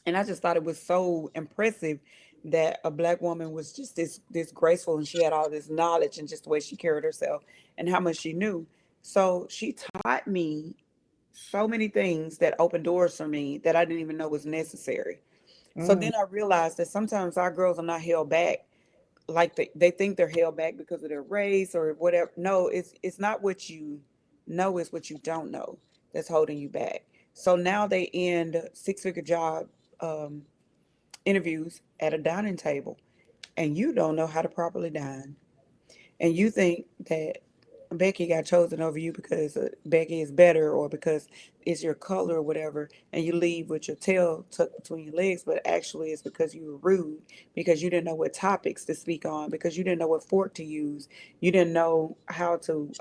And I just thought it was so impressive that a black woman was just this graceful, and she had all this knowledge and just the way she carried herself and how much she knew. So she taught me so many things that opened doors for me that I didn't even know was necessary. So Mm, then I realized that sometimes our girls are not held back like they think they're held back because of their race or whatever. No, it's not what you know, it's what you don't know that's holding you back. So now they end six-figure job um, interviews at a dining table, and you don't know how to properly dine, and you think that Becky got chosen over you because Becky is better or because it's your color or whatever, and you leave with your tail tucked between your legs, but actually it's because you were rude, because you didn't know what topics to speak on, because you didn't know what fork to use, you didn't know how to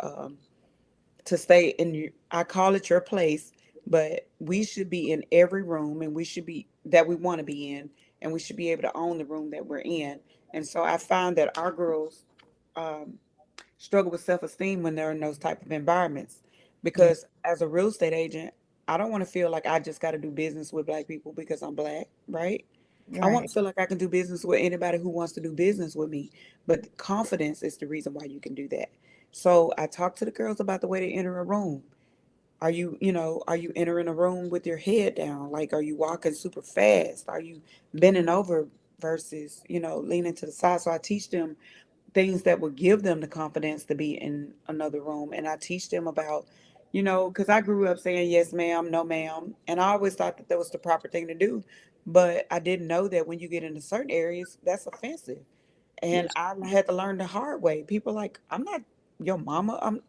stay in your, I call it your place, but we should be in every room, and we should be that we want to be in, and we should be able to own the room that we're in. And so I found that our girls um, struggle with self-esteem when they're in those type of environments, yeah, because as a real estate agent, I don't want to feel like I just got to do business with black people because I'm black, right? I want right. to feel like I can do business with anybody who wants to do business with me. But confidence is the reason why you can do that. So I talk to the girls about the way they enter a room. Are you entering a room with your head down? Like, are you walking super fast? Are you bending over versus, leaning to the side? So I teach them things that will give them the confidence to be in another room. And I teach them about, because I grew up saying yes, ma'am, no, ma'am. And I always thought that that was the proper thing to do. But I didn't know that when you get into certain areas, that's offensive. Yeah. And I had to learn the hard way. People like, I'm not. your mama?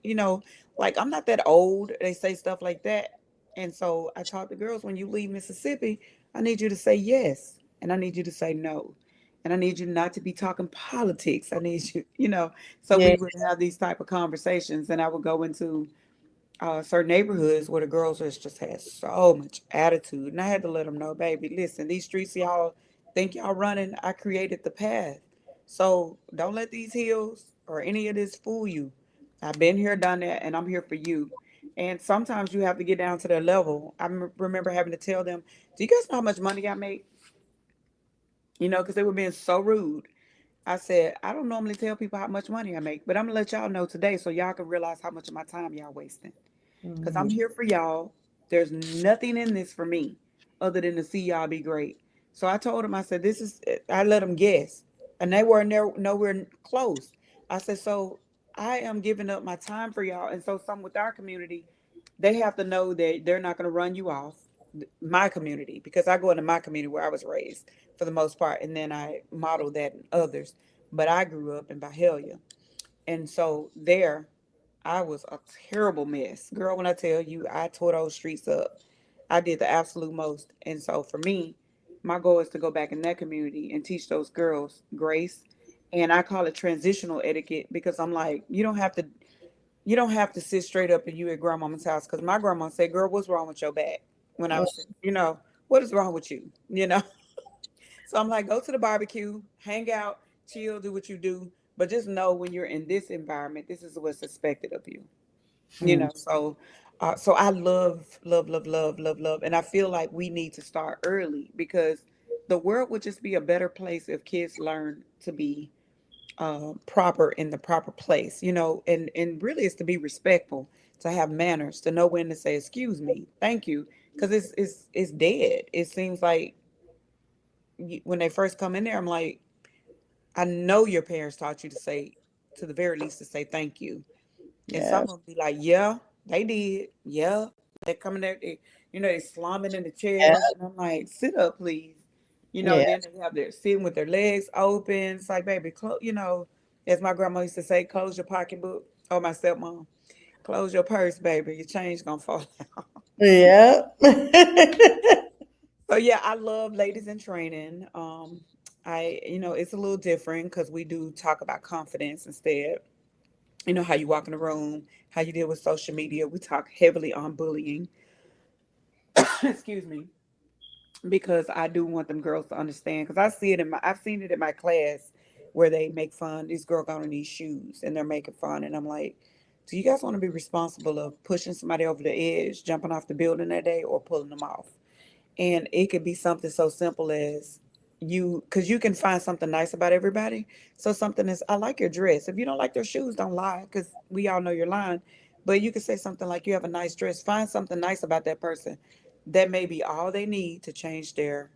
Like I'm not that old. They say stuff like that. And so I taught the girls, when you leave Mississippi, I need you to say yes. And I need you to say no. And I need you not to be talking politics. I need you, so Yeah. we would have these type of conversations, and I would go into certain neighborhoods where the girls just had so much attitude. And I had to let them know, baby, listen, these streets y'all think y'all running, I created the path. So don't let these hills or any of this fool you. I've been here, done that, and I'm here for you. And sometimes you have to get down to their level. Remember having to tell them, do you guys know how much money I make? Because they were being so rude. I said, I don't normally tell people how much money I make, but I'm gonna let y'all know today so y'all can realize how much of my time y'all wasting, because I'm Mhm. here for y'all. There's nothing in this for me other than to see y'all be great. So I told them, I said, this is, I let them guess, and they were nowhere close. I said, so I am giving up my time for y'all. And so some with our community, they have to know that they're not going to run you off my community, because I go into my community where I was raised for the most part, and then I model that in others. But I grew up in Bahalia, and so there, I was a terrible mess. Girl, when I tell you, I tore those streets up. I did the absolute most. And so for me, my goal is to go back in that community and teach those girls grace. And I call it transitional etiquette, because I'm like, you don't have to sit straight up and you at grandmama's house. Because my grandma said, girl, what's wrong with your back? When I was, what is wrong with you? So I'm like, go to the barbecue, hang out, chill, do what you do. But just know, when you're in this environment, this is what's expected of you. Mhm. So I love, love, love, love, love, love. And I feel like we need to start early, because the world would just be a better place if kids learn to be proper in the proper place, and really it's to be respectful, to have manners, to know when to say, excuse me, thank you. Because it's dead. It seems like when they first come in there, I'm like, I know your parents taught you to say, to the very least, to say thank you. And some Yeah. of them be like, yeah, they did. Yeah. They're coming there, they slumming in the Yeah. chairs. And I'm like, sit up, please. Yeah. Then they have their sitting with their legs open. It's like, baby, as my grandma used to say, close your pocketbook. Or my stepmom, close your purse, baby. Your change gonna fall out. Yeah. So yeah, I love ladies in training. It's a little different because we do talk about confidence instead. How you walk in the room, how you deal with social media. We talk heavily on bullying. Excuse me, because I do want them girls to understand. Because I've seen it in my class where they make fun. This girl got on these shoes and they're making fun, and I'm like, do you guys want to be responsible of pushing somebody over the edge, jumping off the building that day, or pulling them off? And it could be something so simple as, because you can find something nice about everybody. So something is, I like your dress. If you don't like their shoes, don't lie, because we all know you're lying. But you can say something like, you have a nice dress. Find something nice about that person. That may be all they need to change their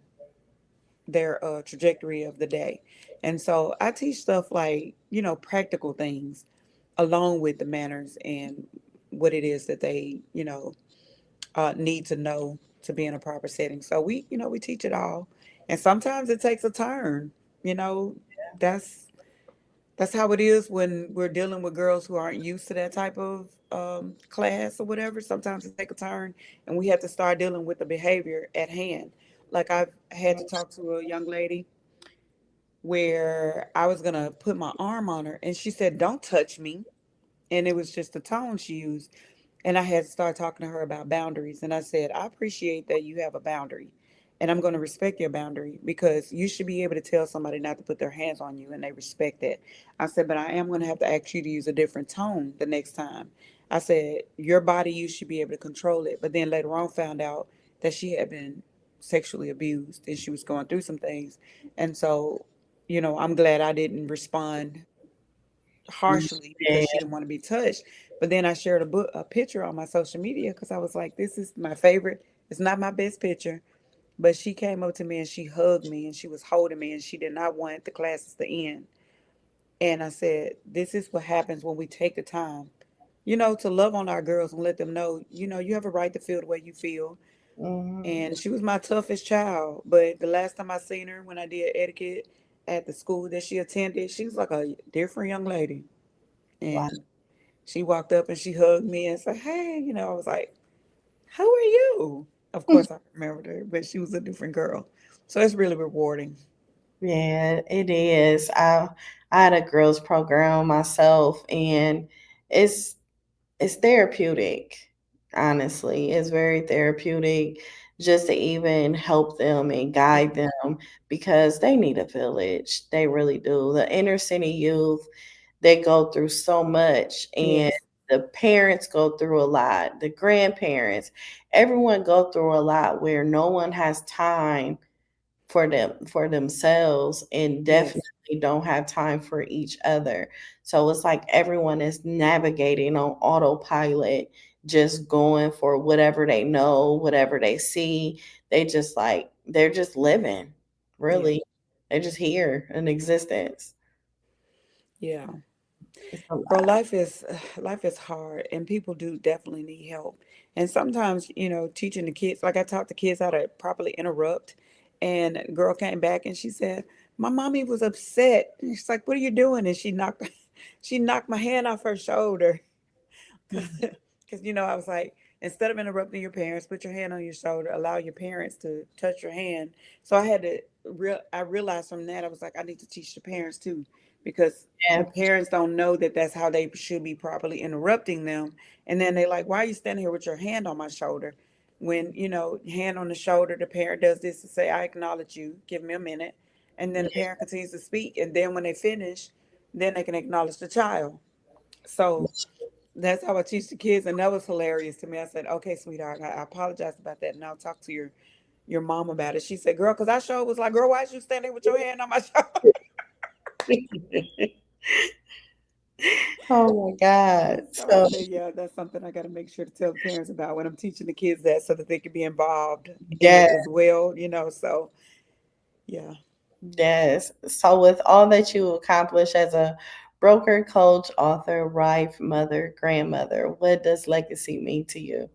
trajectory of the day. And so I teach stuff like, practical things, along with the manners and what it is that they, need to know to be in a proper setting. So we teach it all, and sometimes it takes a turn. You know, that's that's how it is when we're dealing with girls who aren't used to that type of class or whatever. Sometimes it takes a turn, and we have to start dealing with the behavior at hand. Like I've had to talk to a young lady where I was gonna put my arm on her, and she said, "Don't touch me," and it was just the tone she used. And I had to start talking to her about boundaries. And I said, I appreciate that you have a boundary. And I'm going to respect your boundary, because you should be able to tell somebody not to put their hands on you and they respect that. I said, but I am going to have to ask you to use a different tone the next time. I said, your body, you should be able to control it. But then later on, found out that she had been sexually abused and she was going through some things. And so, I'm glad I didn't respond harshly because she Yeah. didn't want to be touched. But then I shared a picture on my social media, because I was like, this is my favorite. It's not my best picture, but she came up to me and she hugged me and she was holding me and she did not want the classes to end. And I said, this is what happens when we take the time, to love on our girls and let them know, you have a right to feel the way you feel. Mhm. And she was my toughest child. But the last time I seen her, when I did etiquette at the school that she attended, she was like a different young lady. Wow. And She walked up and she hugged me and said, "Hey," I was like, "How are you?" Of course, I remembered her, but she was a different girl. So it's really rewarding. Yeah, it is. I had a girls program myself, and it's it's therapeutic. Honestly, it's very therapeutic just to even help them and guide them because they need a village. They really do. The inner city youth, they go through so much, and Yes, the parents go through a lot. The grandparents, everyone go through a lot where no one has time for themselves and definitely yes, don't have time for each other. So it's like everyone is navigating on autopilot, just going for whatever they know, whatever they see. They're just living, yeah, really. They're just here in existence. yeah. It's a Bro, lot. life is hard, and people do definitely need help. And sometimes, teaching the kids, like I taught the kids how to properly interrupt. And a girl came back and she said, "My mommy was upset." And she's like, "What are you doing?" And she knocked, she knocked my hand off her shoulder. Because I was like, instead of interrupting your parents, put your hand on your shoulder, allow your parents to touch your hand. So I had to I realized from that, I was like, I need to teach the parents too, because Yeah, the parents don't know that that's how they should be properly interrupting them. And then they like, "Why are you standing here with your hand on my shoulder?" When hand on the shoulder, the parent does this to say, "I acknowledge you, give me a minute." And then the parent continues to speak, and then when they finish, then they can acknowledge the child. So that's how I teach the kids, and that was hilarious to me. I said, "Okay, sweetheart, I apologize about that, and I'll talk to your mom about it." She said, "Girl, because I sure was like, girl, why is you standing with your hand on my shoulder?" yeah. Oh my God. So I So said, "Yeah, that's something I got to make sure to tell the parents about when I'm teaching the kids that, so that they can be involved in yeah. it as well." So yeah, Yes. So, with all that you accomplish as a broker, coach, author, wife, mother, grandmother, what does legacy mean to you?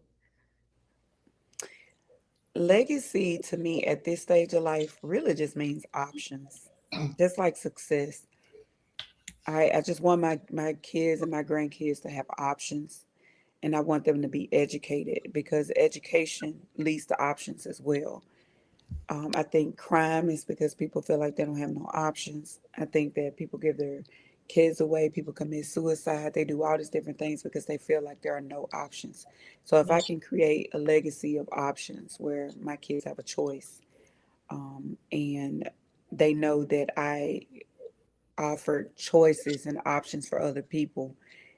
legacy to me at this stage of life really just means options, just like success. I just want my kids and my grandkids to have options, and I want them to be educated, because education leads to options as well. I think crime is because people feel like they don't have no options. I think that people give their kids away, people commit suicide, they do all these different things because they feel like there are no options. So if I can create a legacy of options where my kids have a choice, and they know that I offer choices and options for other people,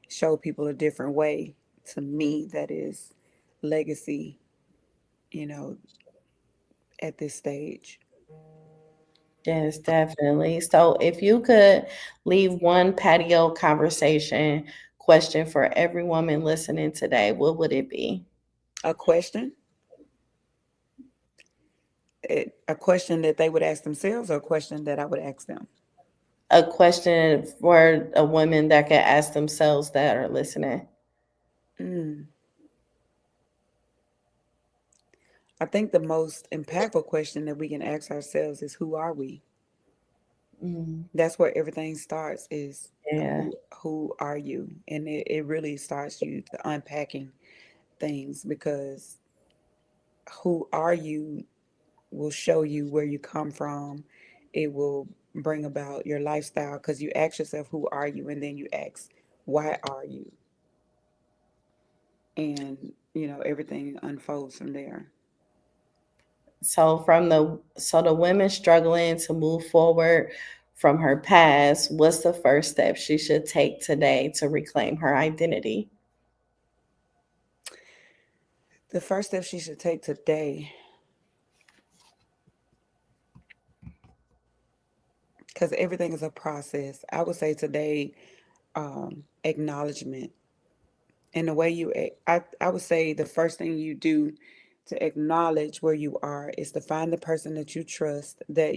show people a different way, to me, that is legacy, you know, at this stage. Yes, definitely. So, if you could leave one patio conversation question for every woman listening today, what would it be? A question, a question that they would ask themselves, or a question that I would ask them. A question for a woman that could ask themselves that are listening. Mm. I think the most impactful question that we can ask ourselves is, who are we? Mm, That's where everything starts, is yeah. who are you? And it really starts you to unpacking things, because who are you will show you where you come from. It will bring about your lifestyle, because you ask yourself, who are you? And then you ask, why are you? And, everything unfolds from there. So the women struggling to move forward from her past, what's the first step she should take today to reclaim her identity? The first step she should take today, because everything is a process, I would say today, acknowledgement. And the way I would say the first thing you do to acknowledge where you are is to find the person that you trust, that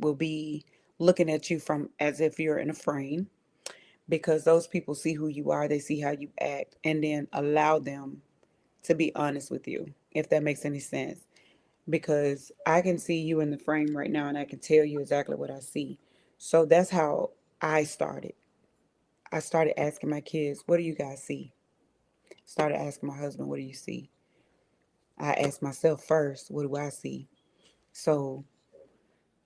will be looking at you from as if you're in a frame, because those people see who you are, they see how you act, and then allow them to be honest with you, if that makes any sense. Because I can see you in the frame right now, and I can tell you exactly what I see. So that's how I started. I started asking my kids, what do you guys see? Started asking my husband, what do you see? I asked myself first, what do I see? So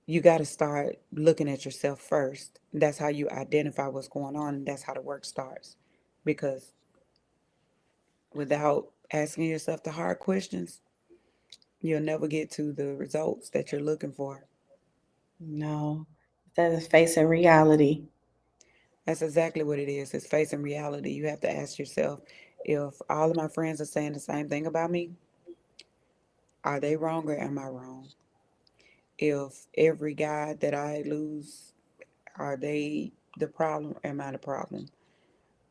you got to start looking at yourself first. That's how you identify what's going on, and that's how the work starts. Because without asking yourself the hard questions, you'll never get to the results that you're looking for. No, that is facing reality. That's exactly what it is. It's facing reality. You have to ask yourself, if all of my friends are saying the same thing about me, are they wrong or am I wrong? If every guy that I lose, are they the problem or am I the problem?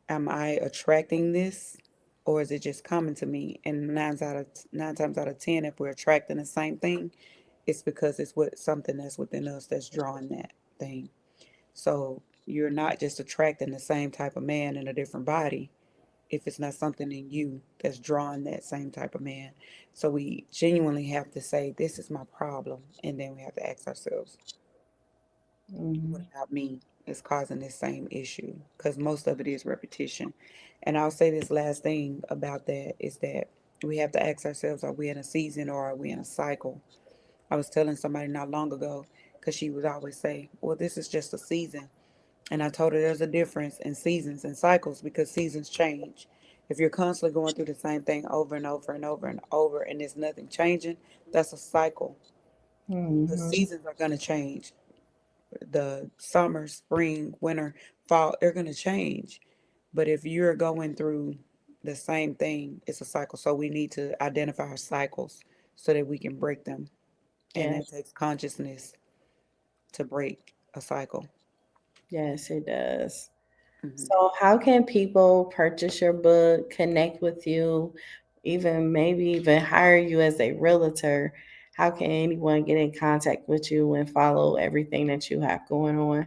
Am I attracting this or is it just coming to me? And nine times out of 10, if we're attracting the same thing, it's because it's what something that's within us that's drawing that thing. So you're not just attracting the same type of man in a different body if it's not something in you that's drawing that same type of man. So we genuinely have to say, this is my problem. And then we have to ask ourselves, what Mhm. about me is causing this same issue? Because most of it is repetition. And I'll say this last thing about that is that we have to ask ourselves, are we in a season or are we in a cycle? I was telling somebody not long ago, because she would always say, well, this is just a season. And I told her there's a difference in seasons and cycles because seasons change. If you're constantly going through the same thing over and over and over and over and there's nothing changing, that's a cycle. The Mhm. seasons are going to change. The summer, spring, winter, fall, they're going to change. But if you're going through the same thing, it's a cycle. So we need to identify our cycles so that we can break them. And that Yes, takes consciousness to break a cycle. yes, it does. Hmm. So, how can people purchase your book, connect with you, even maybe even hire you as a realtor? How can anyone get in contact with you and follow everything that you have going on?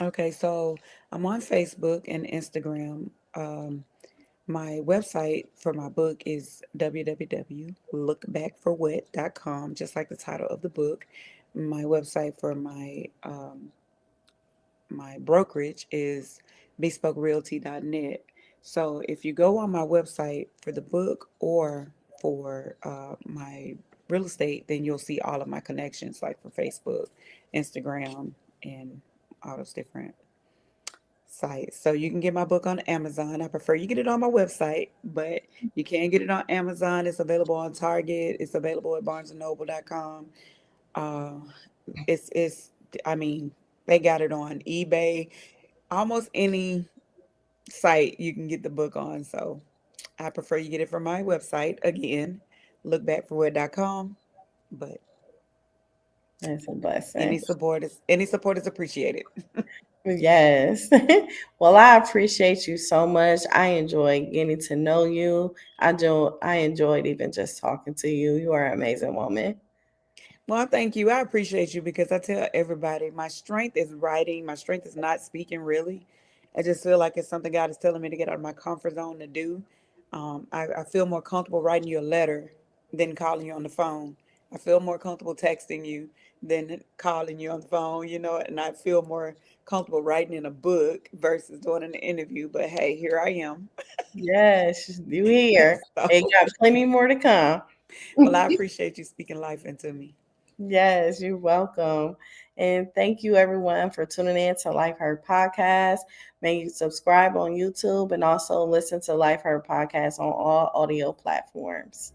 Okay, so I'm on Facebook and Instagram. My website for my book is www.lookbackforwhat.com, just like the title of the book. My website for my brokerage is bespokerealty.net. So if you go on my website for the book or for my real estate, then you'll see all of my connections, like for Facebook, Instagram, and all those different sites. So you can get my book on Amazon. I prefer you get it on my website, but you can get it on Amazon. It's available on Target. It's available at barnesandnoble.com. Uh, it's I mean, they got it on eBay. Almost any site you can get the book on. So I prefer you get it from my website again, lookbackforward.com. But That's a blessing. any support is appreciated. Yes. Well, I appreciate you so much. I enjoyed getting to know you. I enjoyed even just talking to you. You are an amazing woman. Well, thank you. I appreciate you because I tell everybody my strength is writing. My strength is not speaking, really. I just feel like it's something God is telling me to get out of my comfort zone to do. I feel more comfortable writing you a letter than calling you on the phone. I feel more comfortable texting you than calling you on the phone, and I feel more comfortable writing in a book versus doing an interview. But hey, here I am. Yes, you here. And So, got plenty more to come. well, I appreciate you speaking life into me. Yes, you're welcome. And thank you everyone for tuning in to Life Heard Podcast. May you subscribe on YouTube and also listen to Life Heard Podcast on all audio platforms.